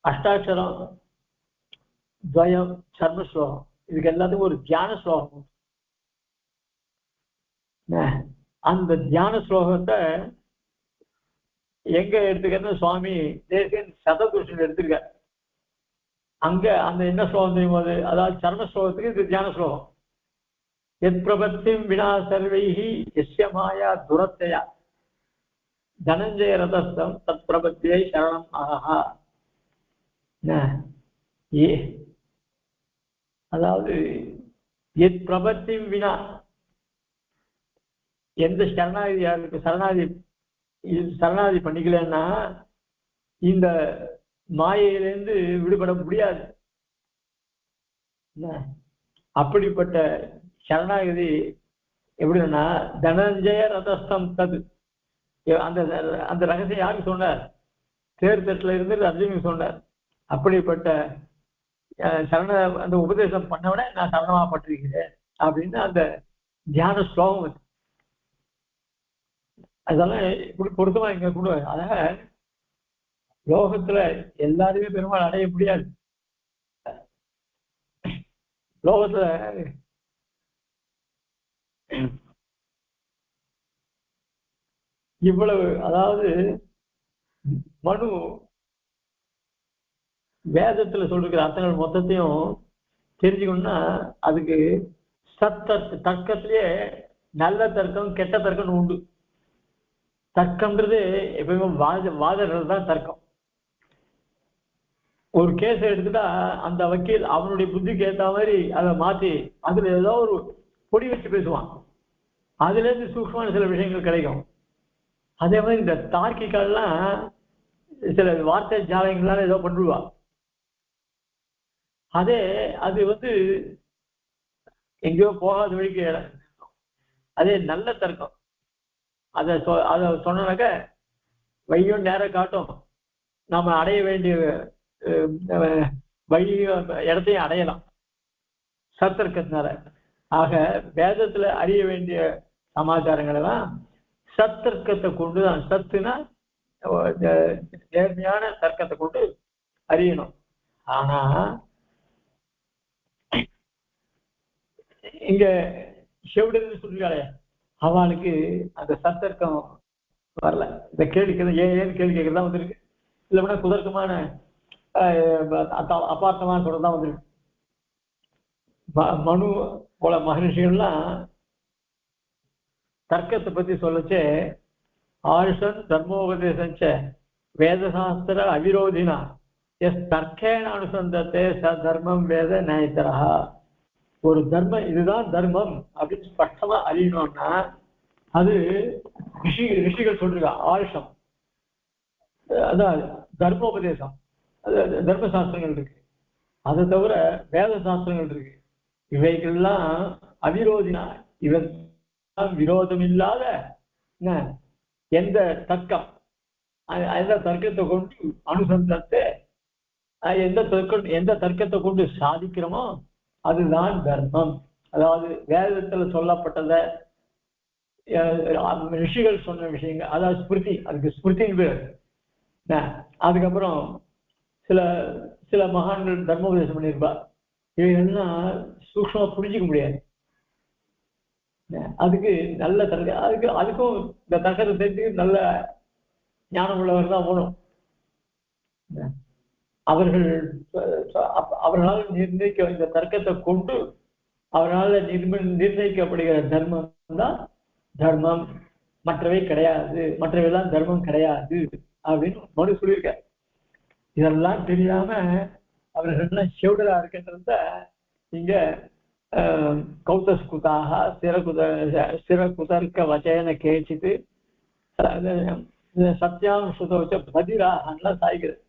அஷ்டாட்சரம், துவயம், சர்ம ஸ்லோகம், இதுக்கு எல்லாத்துக்கும் ஒரு தியான ஸ்லோகம். அந்த தியான ஸ்லோகத்தை எங்க எடுத்துக்கிறது, சுவாமி தேசியன் சதபுருஷன் எடுத்துருக்க. அங்க அந்த என்ன ஸ்லோகம் தெரியும் போது, அதாவது சர்ம ஸ்லோகத்துக்கு இது தியான ஸ்லோகம். எத் பிரபத்திம் வினா சர்வைஹி எஸ்ய மாயா துரத்தையா தனஞ்சய ரதஸ்தம் தத் பிரபத்தியை சரணம் ஆஹா. அதாவது எத் பிரபத்திம் வினா, எந்த சரணாதியாருக்கு சரணாதி பண்ணிக்கலன்னா இந்த மாயையிலிருந்து விடுபட முடியாது. அப்படிப்பட்ட சரணாகதி எப்படின்னா, தனஞ்சய ரதஸ்தம் தது. அந்த அந்த ரகசியம் யாருக்கு சொன்னார்? தேர்தட்டில் இருந்து அர்ஜுனுக்கு சொன்னார். அப்படிப்பட்ட சரண அந்த உபதேசம் பண்ணவன நான் சரணமாப்பட்டிருக்கிறேன் அப்படின்னு அந்த தியான ஸ்லோகம். அதெல்லாம் இப்படி பொருத்தமா இங்க கொண்டு. அதனால லோகத்துல எல்லாருமே பெருமாள் அடைய முடியாது. லோகத்துல இவ்வளவு, அதாவது மனு வேதத்துல சொல்லிருக்கிற அர்த்தங்கள் மொத்தத்தையும் தெரிஞ்சுக்கணும்னா அதுக்கு தர்க்கத்திலேயே நல்ல தர்க்கம் கெட்ட தர்க்கம்னு உண்டு. தர்க்கம்ன்றது எப்பயுமே வாதர்கள் தான் தர்க்கம். ஒரு கேஸ் எடுத்துட்டா அந்த வக்கீல் அவனுடைய புத்திக்கு ஏற்ற மாதிரி அதை மாற்றி அதுல ஏதோ ஒரு பொடி வச்சு பேசுவான். அதுல இருந்து சூக்ஷ்மமான சில விஷயங்கள் கிடைக்கும். அதே மாதிரி இந்த தார்க்கிகள்லாம் சில வார்த்தை ஜாலங்கள்லாம் ஏதோ பண்ணுவா. அது எங்கேயோ போகாத வழிக்கு அதே நல்ல தர்க்கம். அதை சொன்னாக்க வழியும் நேரம் காட்டும், நாம அடைய வேண்டிய வழியும் இடத்தையும் அடையலாம் சத்தர்க்கத்தினால. ஆக வேதத்துல அறிய வேண்டிய சமாச்சாரங்கள் எல்லாம் சத்தர்க்கத்தை கொண்டுதான், சத்துனா நேர்மையான தர்க்கத்தை கொண்டு அறியணும். ஆனா இங்க செவிடுன்னு சொல்லியாலே அவனுக்கு அந்த சத்தர்க்கம் வரல. இந்த கேள்விக்கு ஏன்னு கேள்வி கேட்கறதா வந்திருக்கு. இல்லைன்னா குதர்க்கமான அபார்த்தமான சொல்றதுதான் வந்திருக்கு. மனு போல மகரிஷிகள்லாம் தர்க்கத்தை பத்தி சொல்லச்சே ஆயுஷன் தர்மோபதேசஞ்ச வேதசாஸ்திர அவிரோதினா எஸ் தர்க்கேன அனுசந்தத்தை ச தர்மம் வேத நயத்தரா. ஒரு தர்மம் இதுதான் தர்மம் அப்படின்னு ஸ்பஷ்டமா அறியணும்னா அது ரிஷிகள் சொல்றாங்க. ஆயுஷம் அதான் தர்மோபதேசம், தர்ம சாஸ்திரங்கள் இருக்கு. அதை தவிர வேத சாஸ்திரங்கள் இருக்கு. இவைகள்லாம் அவிரோதினா, இவன் விரோதம் இல்லாத எந்த தர்க்கம், எந்த தர்க்கத்தை கொண்டு அனுசந்தத்தை எந்த தர்க்கத்தை கொண்டு சாதிக்கிறோமோ அதுதான் தர்மம். அதாவது வேதத்துல சொல்லப்பட்டதை ரிஷிகள் சொன்ன விஷயங்கள், அதாவது ஸ்மிருதி, அதுக்கு ஸ்மிருதின்னு பேர். அதுக்கப்புறம் சில சில மகான்கள் தர்மோபதேசம் பண்ணியிருப்பா. இவைகள்லாம் சூக்ஷ்மமா புரிஞ்சிக்க முடியாது. அதுக்கு நல்ல அதுக்கும் இந்த தர்க்கத்தை தெரிஞ்சு நல்ல ஞானம் உள்ளவர் தான் போகணும். அவர்களால் நிர்ணயிக்க இந்த தர்க்கத்தை கொண்டு அவர்களால் நிர்ணயிக்கப்படுகிற தர்மம் தான் தர்மம், மற்றவை கிடையாது, மற்றவையெல்லாம் தர்மம் கிடையாது அப்படின்னு மனு சொல்லியிருக்க. இதெல்லாம் தெரியாம அவர்கள்லாம் செவிடலா இருக்கின்றத இங்க கௌதஸ்குதாக சிறகுதர்க்க வச்சன கேச்சித்து சத்தியானுசுத வச்ச பதிராகலாம் சாய்கிறது.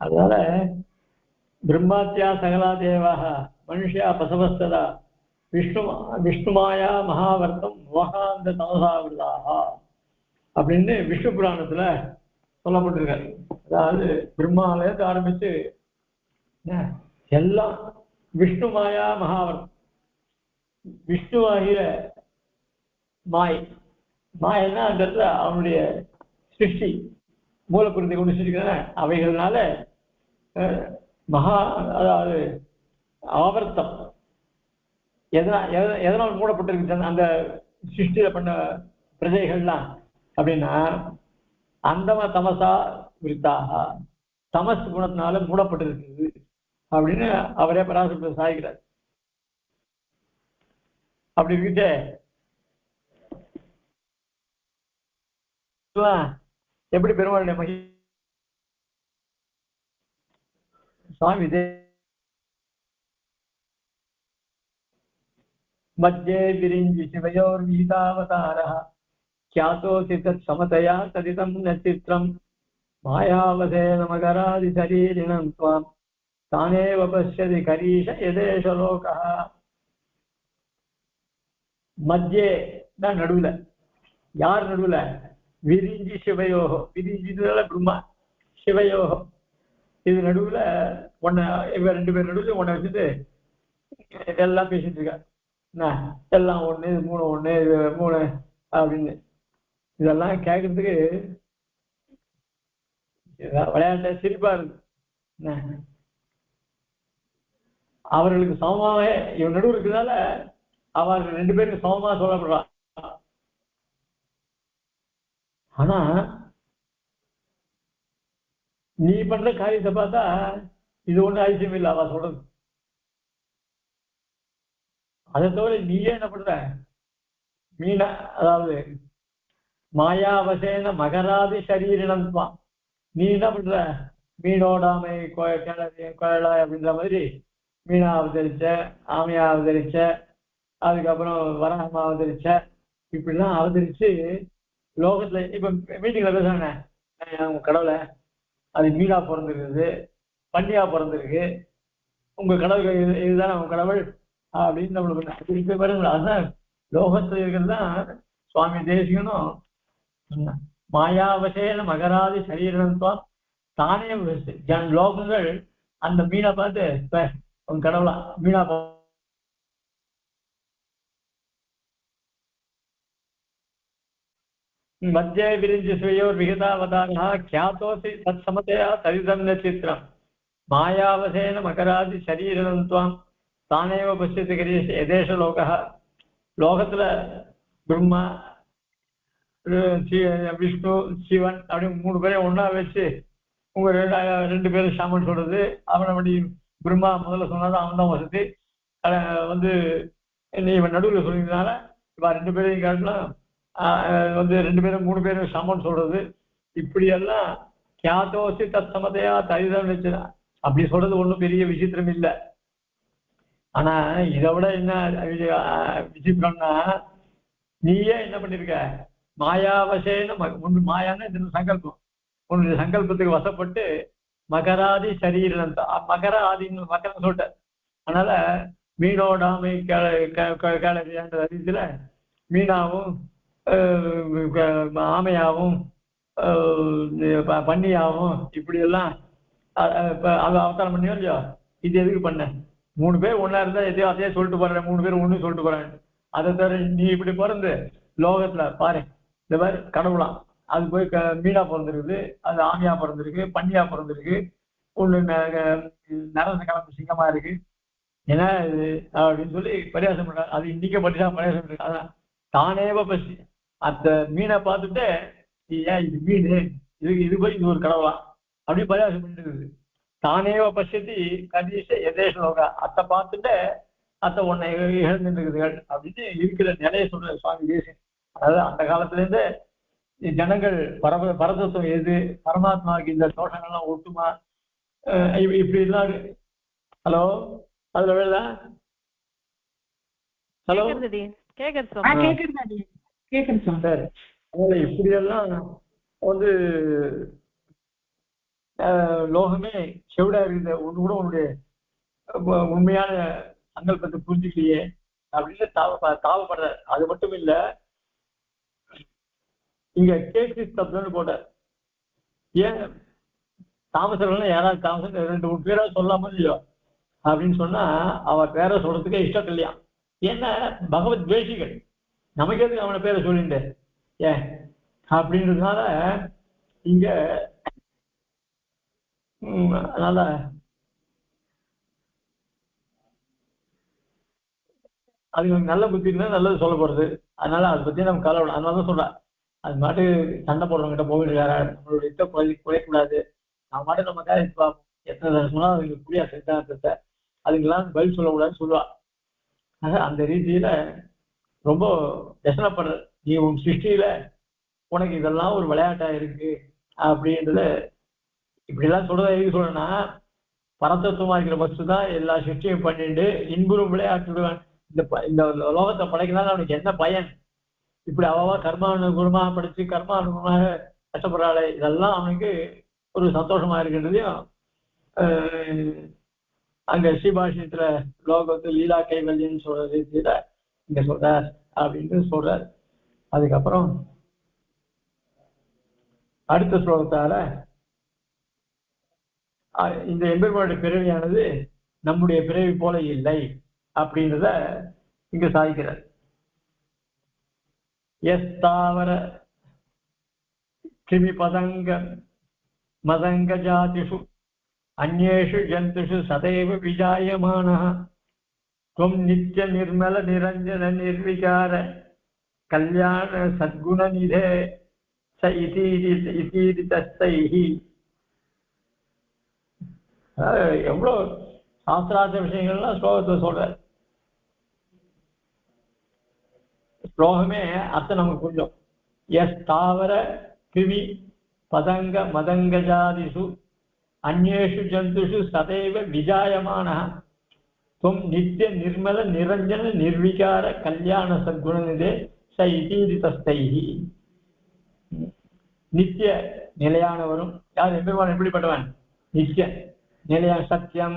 அதனால பிரம்மாத்தியா சகலா தேவாக மனுஷியா பசவஸ்ததா விஷ்ணுமாயா மகாவர்த்தம் மோகாந்த தமசாவிரதாக அப்படின்னு விஷ்ணு புராணத்துல சொல்லப்பட்டிருக்காரு. அதாவது பிரம்மாலயத்தை ஆரம்பிச்சு எல்லாம் விஷ்ணுமாயா மகாவர்த்தம், விஷ்ணுவாகிற மாயன்னா அந்த இடத்துல அவனுடைய சிருஷ்டி மூலப்புறத்தை கொண்டு சிருஷ்டிக்கிற அவைகள்னால அதாவது ஆவர்த்தம் எதனால் மூடப்பட்டிருக்கு அந்த சிருஷ்டியில பண்ண பிரஜைகள்லாம் அப்படின்னா அந்தம தமசா விருத்தாக, தமஸ் குணத்தினால மூடப்பட்டிருக்கு அப்படின்னு அவரே பராசரத்தை சாய்கிறார். அப்படி இருக்கிட்டே எப்படி பெருமாளுடைய மகி சுவாமி மத்தியே விரிஞ்சி சிவயோர் வீதாவதாரः ख्यातोऽसि तत् समतया तदिदं न चित्रं मायावधेन मकरादि शरीरिणं त्वां तानेव पश्यति करीश यदेश लोकः. மத்தியே தான் நடுவுல. யார் நடுவுல? விரிஞ்சி சிவயோகோ, விரிஞ்சினால பிரம்மா, சிவயோகோ இது நடுவுல ஒன்ன, இவ ரெண்டு பேர் நடுவுல ஒன்ன வச்சுட்டு எல்லாம் பேசிட்டு இருக்கா. எல்லாம் ஒண்ணு, இது மூணு ஒண்ணு, இது மூணு அப்படின்னு. இதெல்லாம் கேட்கறதுக்கு விளையாட்ட சிரிப்பா இருக்கு. அவர்களுக்கு சமமாக இவன் நடுவு இருக்கிறதால அவர்கள் ரெண்டு பேருக்கு சமமாக சொல்லப்படுறான். ஆனா நீ பண்ற காரியத்தை பார்த்தா இது ஒண்ணு அதிசயம் இல்லை அவ சொல்றது. அதை தவிர நீயே என்ன பண்ற, மீனா அதாவது மாயாவசேன மகராதி சரீரினம் தான். நீ என்ன பண்ற, மீனோடாமை குழலாய் அப்படின்ற மாதிரி மீனா அவதரிச்ச, ஆமையா அவதரிச்ச, அதுக்கப்புறம் வராகமா அவதரிச்ச, இப்படிலாம் அவதரிச்சு லோகத்துல இப்ப மீட்டிங்ல பேசுறாங்க உங்க கடவுளை, அது மீனா பிறந்திருக்குது, பன்னியா பிறந்திருக்கு, உங்க கடவுள் இதுதானே உங்க கடவுள் அப்படின்னு நம்மளுக்கு பாருங்களா. அதுதான் லோகத்துல இருக்கிறது தான் சுவாமி தேசிகனும் மாயாவசேன மகராதி சரீரம் தானே லோகங்கள் அந்த மீனை பார்த்து உங்க கடவுளா மீனா மத்திய விரிஞ்சு சுயோர் விகிதாவதாரா கியாத்தோசி தத் சமதையா தரிதன்ன சித்திரம் மாயாவசேன மகராதி சரீரம் துவாம் தானேவ பசியத்து கரீஷ எதேஷ லோகா. லோகத்துல பிரம்மா, விஷ்ணு, சிவன் அப்படின்னு 3 பேரையும் ஒன்னா வச்சு உங்க ரெண்டு பேரும் சாமன் சொல்றது. அவனை அப்படி பிரம்மா முதல்ல சொன்னாதான் அவன் தான் வசதி இவன் நடுவில் சொல்லியிருந்தனால இவ 2 பேரையும் காட்டலாம் 2 பேரும் 3 பேரும் சாமன் சொல்றது. இப்படியெல்லாம் கியாத்தோசி தத் சமதையா தரிதம் வச்சு அப்படி சொல்றது ஒண்ணும் பெரிய விசித்திரம் இல்லை. ஆனா இதை விட என்ன விசித்திரம்னா, நீயே என்ன பண்ணிருக்க, மாயாவசேன மாயான்னு சங்கல்பம், உன்னுடைய சங்கல்பத்துக்கு வசப்பட்டு மகராதி சரீரம் மகர ஆதின்னு மக்கள் சொல்லிட்ட. அதனால மீனோடாமை கேளறியான்ற ரீதியில மீனாவும் ஆமையாவும் பன்னியாவும் இப்படி எல்லாம் அவதாரம் பண்ணியோ இல்லையோ. இது எதுக்கு பண்ண, 3 பேர் ஒன்னா இருந்தா எதையோ அதையே சொல்லிட்டு போறேன், 3 பேர் ஒண்ணு சொல்லிட்டு போறேன். அதை தவிர நீ இப்படி பிறந்து லோகத்துல பாரு இந்த மாதிரி கடவுளாம், அது போய் மீனா பிறந்திருக்குது, அது ஆமையா பிறந்திருக்கு, பன்னியா பிறந்திருக்கு, ஒண்ணு நரச கிளம்பு சிங்கமா இருக்கு, ஏன்னா இது அப்படின்னு சொல்லி பரியாசம் பண்ற. அது இன்னைக்கு படிச்சா பரியாசம் இருக்கு. அதான் தானேவ பசி அந்த மீனை பார்த்துட்டு ஏன் இது மீன், இது போய் இது ஒரு கடவுளா அப்படி பரியாசம் பண்ணிட்டு இருக்குது. தானேவ பசதி கதீஷ எதேஷ லோகா, அத்தை பார்த்துட்டு அத்தை உன்னை இழந்துருக்குதுகள் அப்படின்னு இருக்கிற நிலையை சொல்ற சுவாமி தேசிகன். அதாவது அந்த காலத்துல இருந்து ஜனங்கள் பரதத்துவம் எது, பரமாத்மாவுக்கு இந்த தோஷங்கள்லாம் ஒட்டுமா, இப்படி எல்லாம். ஹலோ அதுல வேலை ஹலோ சரி. அதனால இப்படியெல்லாம் லோகமே செவிடா இருக்குது, ஒண்ணு கூட உன்னுடைய உண்மையான சங்கல்பத்தை புரிஞ்சுக்கலையே அப்படின்னு தாவப்படுற. அது மட்டும் இல்ல, இங்க கேசி ஸ்தப்தம்னு போட்ட. ஏன் தாமசர்கள் யாராவது தாமசம் 2-3 பேரா சொல்லாம இல்லையோ அப்படின்னு சொன்னா அவ பேரை சொல்றதுக்கே இஷ்டம் இல்லையா. ஏன்னா பகவத் துவேஷிகள், நமக்கு எதுக்கு அவனை பேரை சொல்லிட்டு ஏன் அப்படின்றதுனால இங்க அதனால அது நல்ல புத்தி இருந்தா நல்லது சொல்ல போறது. அதனால அதை பத்தி நம்ம கவலைப்படும். அதனாலதான் சொல்றேன், அது மாட்டு சண்டை போடுறவங்கிட்ட போயிட்டு வேற நம்மளுடைய இத்த குறையக்கூடாது. நான் மாட்டு நம்ம காரியத்தை பார்ப்போம். எத்தனை சொன்னா அதுக்கு புரியா சித்தாந்தத்தை அதுக்கெல்லாம் பதில் சொல்லக்கூடாதுன்னு சொல்லுவா. அந்த ரீதியில ரொம்ப யசனப்படுற, நீ உன் சிருஷ்டியில உனக்கு இதெல்லாம் ஒரு விளையாட்டா இருக்கு அப்படின்றத இப்படிலாம் சொல்றத எதுக்கு சொல்றேன்னா, பரதத்துவமா இருக்கிற வஸ்து தான் எல்லா சிருஷ்டியும் பண்ணிட்டு இன்புறும் விளையாட்டுடுவேன். இந்த லோகத்தை படைக்கிறதுனால அவனுக்கு என்ன பயன், இப்படி அவ்வளவா கர்மானுகுணமா படிச்சு கர்மானுகுணமாக கஷ்டப்படுறாளே, இதெல்லாம் அவனுக்கு ஒரு சந்தோஷமா இருக்கின்றதையும் அங்க ஸ்ரீபாஷ்யத்துல லோகத்து லீலா கைவல்யன்னு சொல்ற ரீதியில இங்க சொல்றார் அப்படின்னு சொல்றார். அதுக்கப்புறம் அடுத்த ஸ்லோகத்தால இந்த எம்பெருமானுடைய பிறவியானது நம்முடைய பிறவி போல இல்லை அப்படின்றத இங்க சாதிக்கிறார். எஸ்தாவர கிருமி பதங்க மதங்க ஜாதிஷு அந்நேஷு ஜந்துஷு சதைவ விஜாயமானஹ துவம் நித்ய நிர்மல நிரஞ்சன நிர்விகார கல்யாண சத்குண நிதே ச இதீரிதஸ்தைஹி. எவ்வளோ சாஸ்திரார்த்த விஷயங்கள்லாம் ஸ்லோகத்தை சொல்றாரு. ஸ்லோகமே அர்த்தம் நமக்கு புரியும். எஸ் தாவர கிருமி பதங்க மதங்கஜாதிஷு அந்நேஷு ஜந்துஷு சதைவ விஜாயமான துவம் நித்திய நிர்மல நிரஞ்சன நிர்விகார கல்யாண சத்குணநிதே ச இதீரிதஸ்தைஹி. நித்திய நிலையானவரும் யார் எம்பெருமான் எப்படிப்பட்டவன்? நித்திய நிலையான சத்தியம்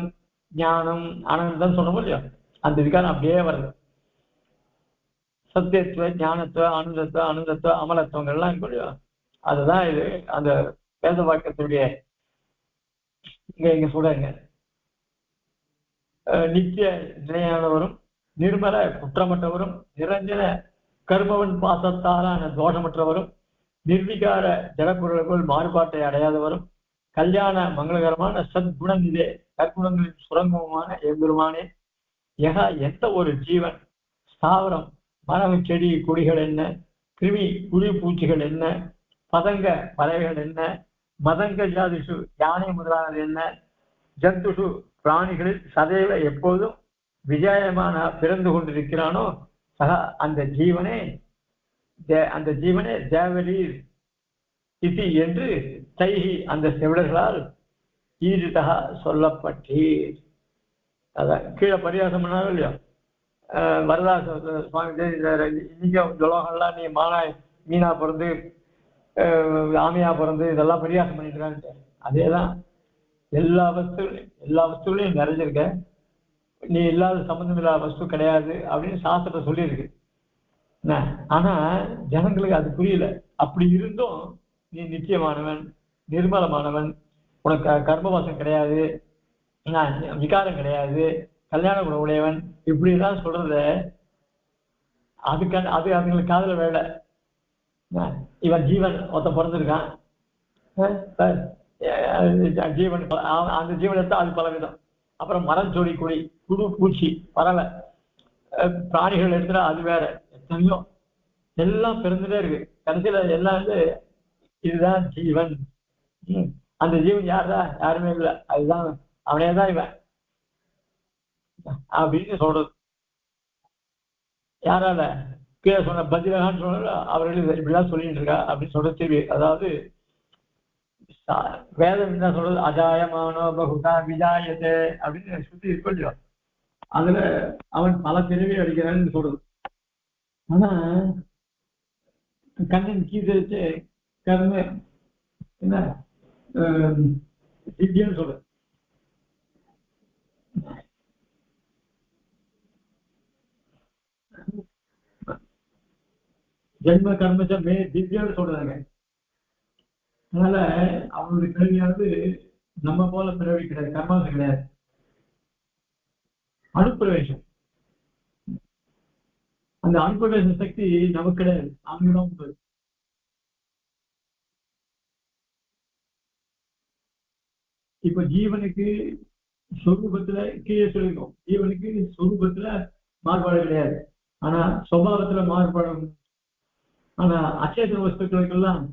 ஞானம் ஆனந்தம் சொன்னோம் இல்லையோ, அந்த விகாரம் அப்படியே வருது. சத்தியத்துவ ஞானத்துவ ஆனந்தத்துவ அனந்தத்துவ அமலத்துவங்கள்லாம் இருக்கு இல்லையோ, அதுதான் இது அந்த வேத வாக்கியத்துடைய இங்க சொல்றாங்க. நித்திய நிலையானவரும் நிர்மல குற்றமற்றவரும் நிரஞ்சன கர்மவன் பாசத்தாலான தோஷமற்றவரும் நிர்விகார ஜடப்பொருளுக்குள் மாறுபாட்டை அடையாதவரும் கல்யாண மங்களகரமான சத்குணநிதே கற்குணங்களின் சுரங்கமுமான எம்பெருமானே. எந்த ஒரு ஜீவன், ஸ்தாவரம் மரம் செடி கொடிகள் என்ன, கிருமி புழு பூச்சிகள் என்ன, பதங்க பறவைகள் என்ன, மதங்க ஜாதிஷு யானை முதலானது என்ன, ஜந்துஷு பிராணிகளில் சதைவ எப்போதும் விஜயமான பிறந்து கொண்டிருக்கிறானோ சக அந்த ஜீவனே தேவரீர் இதி என்று தைஹி அந்த செவிடர்களால் ஈரிதா சொல்லப்பட்டீர். அதான் கீழே பரியாசம் பண்ணாலும் இல்லையோ, வரதாச சுவாமி இன்னைக்கும் ஜலோகம்லாம் நீ மீனா பிறந்து ஆமையா பிறந்து இதெல்லாம் பரியாசம் பண்ணிட்டு. அதேதான் எல்லா வஸ்துகளையும் நிறைஞ்சிருக்க, நீ இல்லாத சம்பந்தம் இல்லாத வஸ்து கிடையாது அப்படின்னு சாஸ்திரத்தை சொல்லியிருக்கு. ஆனா ஜனங்களுக்கு அது புரியல. அப்படி இருந்தும் நீ நிச்சயமானவன், நிர்மலமானவன், உனக்கு கர்மவாசம் கிடையாது, விகாரம் கிடையாது, கல்யாண குண உடையவன், இப்படிதான் சொல்றத அது அவங்களுக்கு காதல வேலை. இவன் ஜீவன் ஒருத்த பிறந்திருக்கான், ஜீவன் அந்த ஜீவன் எடுத்தா அது பலவிதம். அப்புறம் மரம் செடி கொடி புழு பூச்சி பறவை பிராணிகள் எடுத்துட்டா அது வேற. எத்தனையோ எல்லாம் பிறந்துட்டே இருக்கு. கடைசியில எல்லாம் இதுதான் ஜீவன். அந்த ஜீவன் யாரா? யாருமே இல்லை. அதுதான் அவனேதான் இவன் அப்படின்னு சொல்றது. யாரால? கீழே சொன்ன பத்ரகான்னு சொன்ன அவர்கள் இப்படிலாம் சொல்லிட்டு இருக்கா அப்படின்னு சொல்ற திரும்பி. அதாவது வேதம் என்ன சொல்றது? அஜாயமானோ பகுதா விஜாயத்தே அப்படின்னு சுத்தி இருக்கோ இல்லையோ, அதுல அவன் பல பிறவி அடிக்கிறான்னு சொல்றது. ஆனா கண்ணன் கீதை கர்ம என்ன திவ்யன்னு சொல்ற. ஜென்ம கர்மச்சமே திவ்யன்னு சொல்றாங்க. அதனால அவனுடைய பிறவியானது நம்ம போல பிறவி கிடையாது, கர்மாசம் கிடையாது, அனுப்பிரவேசம். அந்த அனுப்பிரவேச சக்தி நமக்கு கிடையாது, அவங்கதான் உண்டு. இப்ப ஜீவனுக்கு சொரூபத்துல கீழே சொல்லிருக்கோம், ஜீவனுக்கு சொரூபத்துல மாறுபாடு கிடையாது, ஆனா சுபாவத்துல மாறுபாடு. ஆனா அச்சேதன வஸ்துக்களுக்கெல்லாம்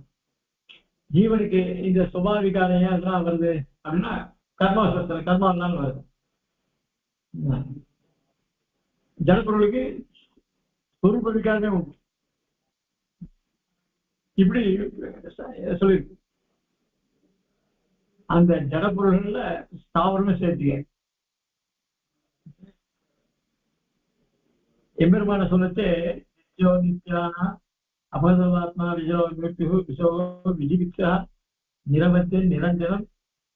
ஜீவனுக்கு இந்த சுபாவிகாரம் அதெல்லாம் வருது அப்படின்னா கர்மாவனால வருது. ஜனப்பொருளுக்கு சொரூப விகாரமே உண்டு. இப்படி சொல்லியிருக்கு. அந்த ஜடப்பொருள்கள்ல ஸ்தாவரமே சேர்த்துக்க. எம்பெருமான சொல்லச்சு நித்யோ நித்யான அபதவாத்மா விஜோ மிருத்யு விசோ விஜிகித்சா நிரவத்து நிரஞ்சனம்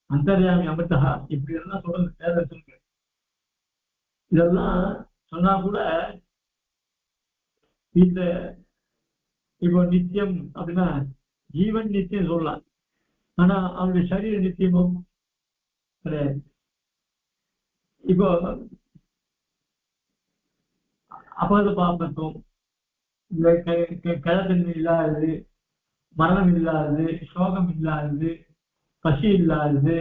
அந்தர்யாமி அமிர்தா, இப்படி எல்லாம் சொல்றது வேதத்துக்கு. இதெல்லாம் சொன்னா கூட இந்த இப்போ நித்தியம் அப்படின்னா ஜீவன் நித்தியம் சொல்லலாம், ஆனா அவனுடைய சரீர நித்தியமும் கிடையாது. இப்போ அபத பாபத்துவம், இந்த கிழத்தன்மை இல்லாதது, மரணம் இல்லாதது, சோகம் இல்லாதது, பசி இல்லாதது,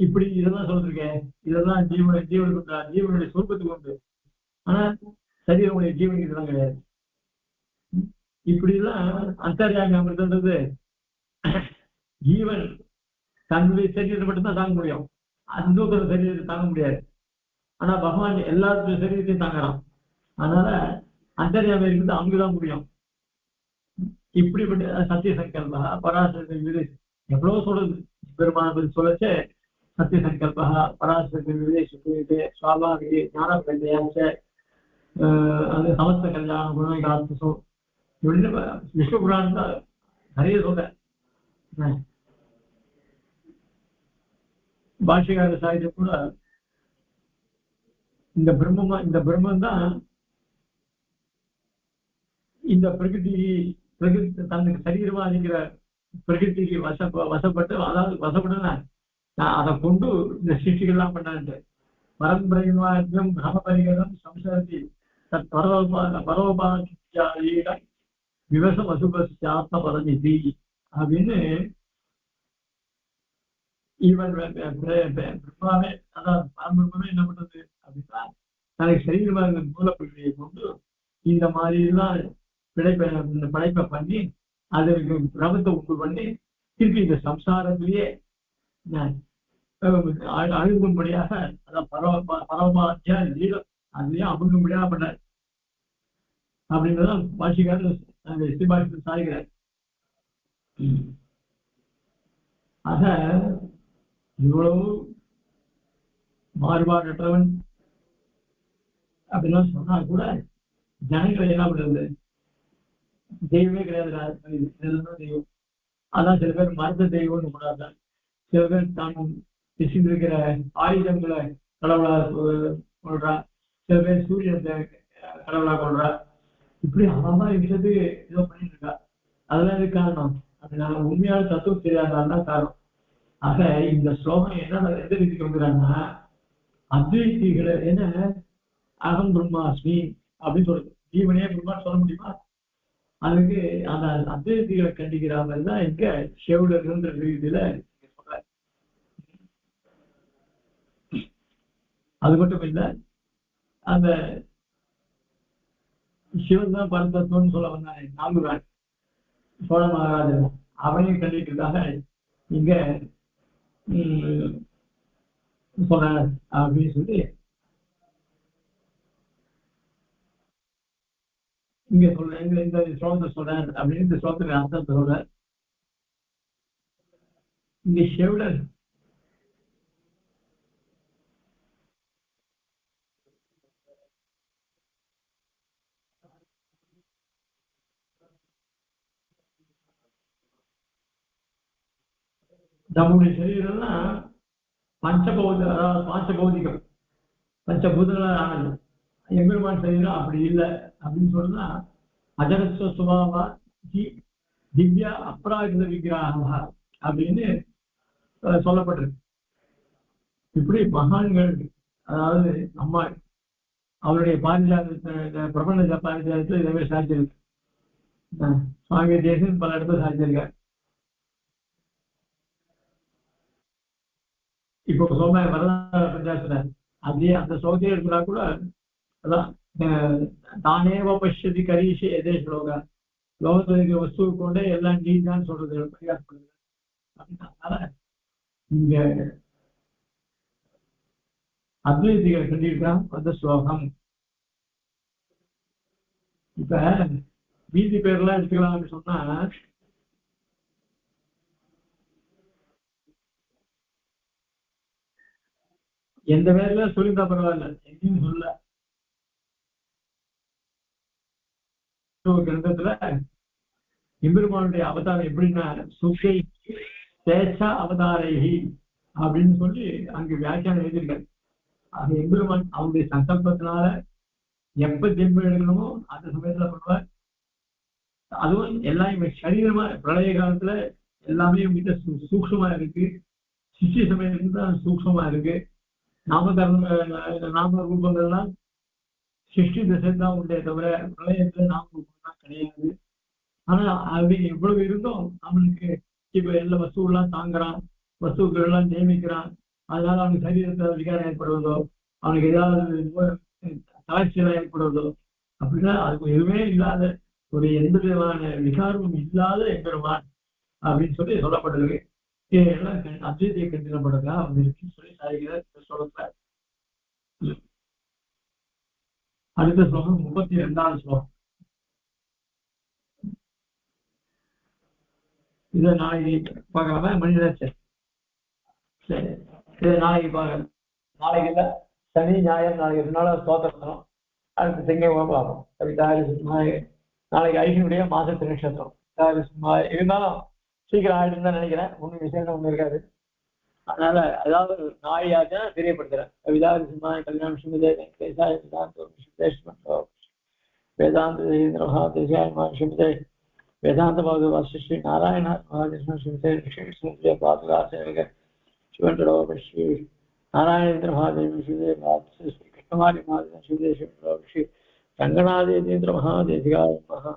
இப்படி இதெல்லாம் சொல்லிருக்கேன். இதெல்லாம் ஜீவனுக்கு உண்டா? ஜீவனுடைய சொரூபத்துக்கு உண்டு, ஆனா சரீரமுடைய ஜீவனுக்கு இதெல்லாம் கிடையாது. இப்படி எல்லாம் அந்தர்யாமி அமிர்தன்றது ஜீவன் தன்னுடைய சரீரத்தை மட்டும்தான் தாங்க முடியும். இன்னொரு சரீரத்தை தாங்க முடியாது. ஆனா பகவான் எல்லாருடைய சரீரத்தையும் தாங்குறான். அதனால அந்தரியாமை இருக்கிறது அவங்கதான் முடியும். இப்படிப்பட்ட சத்திய சங்கல்பா பராசக்தி விவேக் எவ்வளவு சொல்றது பெருமாள் சொல்லச்ச சத்திய சங்கல்பா பராசக்தி விவேக் சுவாபாவிகி ஞான பிரஜையாச்ச அது சமஸ்த கல்யாண குணவிகாசம் இப்படின்னு விஷ்ணு புராணம் தான் நிறைய சொல்றேன். பாஷிகார சாகித்யம் கூட இந்த பிரம்மம் தான் இந்த பிரகிருதி தனக்கு சரீரமா இருக்கிற பிரகிருதிக்கு வசப்பட்டு, அதாவது வசப்பட்டுனா அதை கொண்டு இந்த சிருஷ்டிகள்லாம் பண்ணாரு. பரம்பிரகிருவாத்தியம் கிரமபரிகரம் சம்சரதி தத் பரோபாக்கியம் விவசம் அசுபசி ஆத்ம பரநிதி அப்படின்னு இவன் பிரம்மாவே, அதாவது பரம்பிரமே என்ன பண்றது அப்படின்னா தனக்கு சரீரமா இருந்த மூலப்பிரியை கொண்டு இந்த மாதிரி எல்லாம் படைப்பை பண்ணி அதற்கு பிரமத்தை உண்டு பண்ணி திருப்பி இந்த சம்சாரத்திலேயே அழுகும்படியாக அதான் பரவபாத்தியா ஜீவம் அதுலயே அமுங்கும்படியாக பண்ணார் அப்படின்றதான் பாஷிக்காரர் அந்த இசைபாஷத்தில் சாய்கிறார். ஆக இவ்வளவு மாறுபாடற்றவன் அப்படிலாம் சொன்னா கூட ஜனங்களை என்ன பண்றது, தெய்வமே கிடையாது, தெய்வம். அதான் சில பேர் மருந்த தெய்வம்னு கூடாது, சில பேர் தான் இருக்கிற ஆயுதங்களை கடவுளா கொள்றா, சில பேர் சூரியத்தை கடவுளா கொள்றா, இப்படி அழகா இருக்கிறது ஏதோ பண்ணிட்டு இருக்கா. அதெல்லாம் எது காரணம் அப்படின்னா உண்மையான தத்துவம் தெரியாதான் காரணம். ஆக இந்த ஸ்லோகம் என்ன எந்த ரீதிக்கு வந்துடுறாங்கன்னா அத்வைதிகளை என்ன அகம் பிரம்மாஸ்மி அப்படின்னு சொல்றது, ஜீவனே பிரம்மான்னு சொல்ல முடியுமா? அதுக்கு அந்த அத்வைதிகளை கண்டிக்கிற மாதிரி தான் இங்க செவிடர்ன்ற ரீதியில சொல்ற. அது மட்டும் இல்ல, அந்த சிவன் தான் பரதத்துவம்னு சொல்ல வந்தாங்க நான்குரான் சோழ மகாராஜன், அவனையும் கண்டிக்கிறதாக இங்க சொல்ற அப்படின்னு சொல்லி இங்க சொல்றேன். இந்த ஸ்லோகத்தை சொல்றேன் அப்படின்னு இந்த ஸ்லோகத்துக்கு அர்த்தத்தை சொல்ற. இங்க செவிடர் நம்முடைய சரீரம்னா பஞ்சபௌத, அதாவது பாஞ்சபௌதிகம் பஞ்சபூதங்களால் ஆனது. எம்பெருமான் சரீரம் அப்படி இல்லை அப்படின்னு சொன்னா அஜரஸ்வ சுபாவா திவ்யா அப்ராகிருத விக்கிரகா அப்படின்னு சொல்லப்பட்டிருக்கு. இப்படி மகான்கள், அதாவது அம்மா அவருடைய பாரிஜாத பிரபஞ்ச பாரிஜாதத்தில் இதே சாதிச்சிருக்கு. சுவாமி தேசம் பல இடத்துல சாதிச்சிருக்கார். இப்போ சொன்ன வரலாறு பஞ்சாயத்துல அப்படியே அந்த சோதியை இருக்கிறா கூட அதான் தானேவ பஷ்யதி கரீஷே எதே ஸ்லோகா, லோகத்தில் இருக்கிற வஸ்துவை கொண்டே எல்லாம் நீ தான் சொல்றது பிரயாசப்படுது. அதனால இங்க அத்வைதிகள் கண்டிப்பான் அந்த ஸ்லோகம். இப்ப மீதி பேர்லாம் எடுத்துக்கலாம் அப்படின்னு சொன்னா எந்த பேர்ல சொல்லியிருந்தா பரவாயில்ல, எங்கேயும் சொல்ல. கிரந்தத்துல எம்பெருமானுடைய அவதாரம் எப்படின்னா சுகை சேஷா அவதாரகி அப்படின்னு சொல்லி அங்கு வியாக்கியானம் எழுதியிருக்காரு. அது எம்பெருமான் அவருடைய சங்கல்பத்தினால எப்ப ஜென்மம் எடுக்கணுமோ அந்த சமயத்துல பண்ணுவார். அதுவும் எல்லாம் சரீரமா பிரளய காலத்துல எல்லாமே மிக சூக்ஷமா இருக்கு, சிஷ்ய சமயத்துக்கு தான் சூக்ஷமா இருக்கு. நாம ரூபங்கள்லாம் சிருஷ்டி திசை தான் உண்டே தவிர பிரளயத்துல நாம ரூபம்லாம் கிடையாது. ஆனா அது எவ்வளவு இருந்தும் அவனுக்கு இப்ப எல்லா வஸ்துவெல்லாம் தாங்குறான், வஸ்துக்கள் எல்லாம் நியமிக்கிறான். அதனால அவனுக்கு சரீரத்தில் விகாரம் ஏற்படுவதோ, அவனுக்கு ஏதாவது தளர்ச்சியெல்லாம் ஏற்படுவதோ அப்படின்னா அதுக்கு எதுவுமே இல்லாத ஒரு எந்த விதமான விகாரமும் இல்லாத எம்பெருமான் அப்படின்னு சொல்லி சொல்லப்பட்டிருக்கு. இதெல்லாம் அத்வைதியை கண்டினப்படுறதா இருக்குன்னு சொல்லி சாதிக்கிறார் இந்த ஸ்லோகத்துல. அடுத்த ஸ்லோகம் 32வது ஸ்லோகம். இதை நாளைக்கு பார்க்கலாமா? மனிதராச்சு சரி, இதை நாளைக்கு பார்க்கலாம். நாளைக்கு இல்லை, சனி ஞாயிறு நாளைக்கு 2 நாள் ஸ்தோத்திரம். அடுத்து திங்கட்கிழமை பார்ப்போம். நாளைக்கு ஐஷனுடைய மாசத்து நட்சத்திரம். இருந்தாலும் சீக்கிரம் ஆயிடுன்னு தான் நினைக்கிறேன். ஒன்றும் விசேஷம் ஒன்றும் இருக்காது. அதனால ஏதாவது நாளையாச்சுன்னா தெரியப்படுத்துறேன். கவிதாரி சிம்மா கல்யாணம் சுமிதே வெங்கடேசாய வேதாந்த சுமிதே வேதாந்த பாது வாசிஸ்ரீ நாராயண மகாகிருஷ்ண சுமிதே பாதுகா சேவக சிவன்டோ ஸ்ரீ நாராயணேந்திர மகாதேவி சுமிதே ஸ்ரீ கிருஷ்ணமாரி மகாதேவ சுமிதே சிவன்டோ ஸ்ரீ ரங்கநாதேந்திர மகாதேவிகாய மகா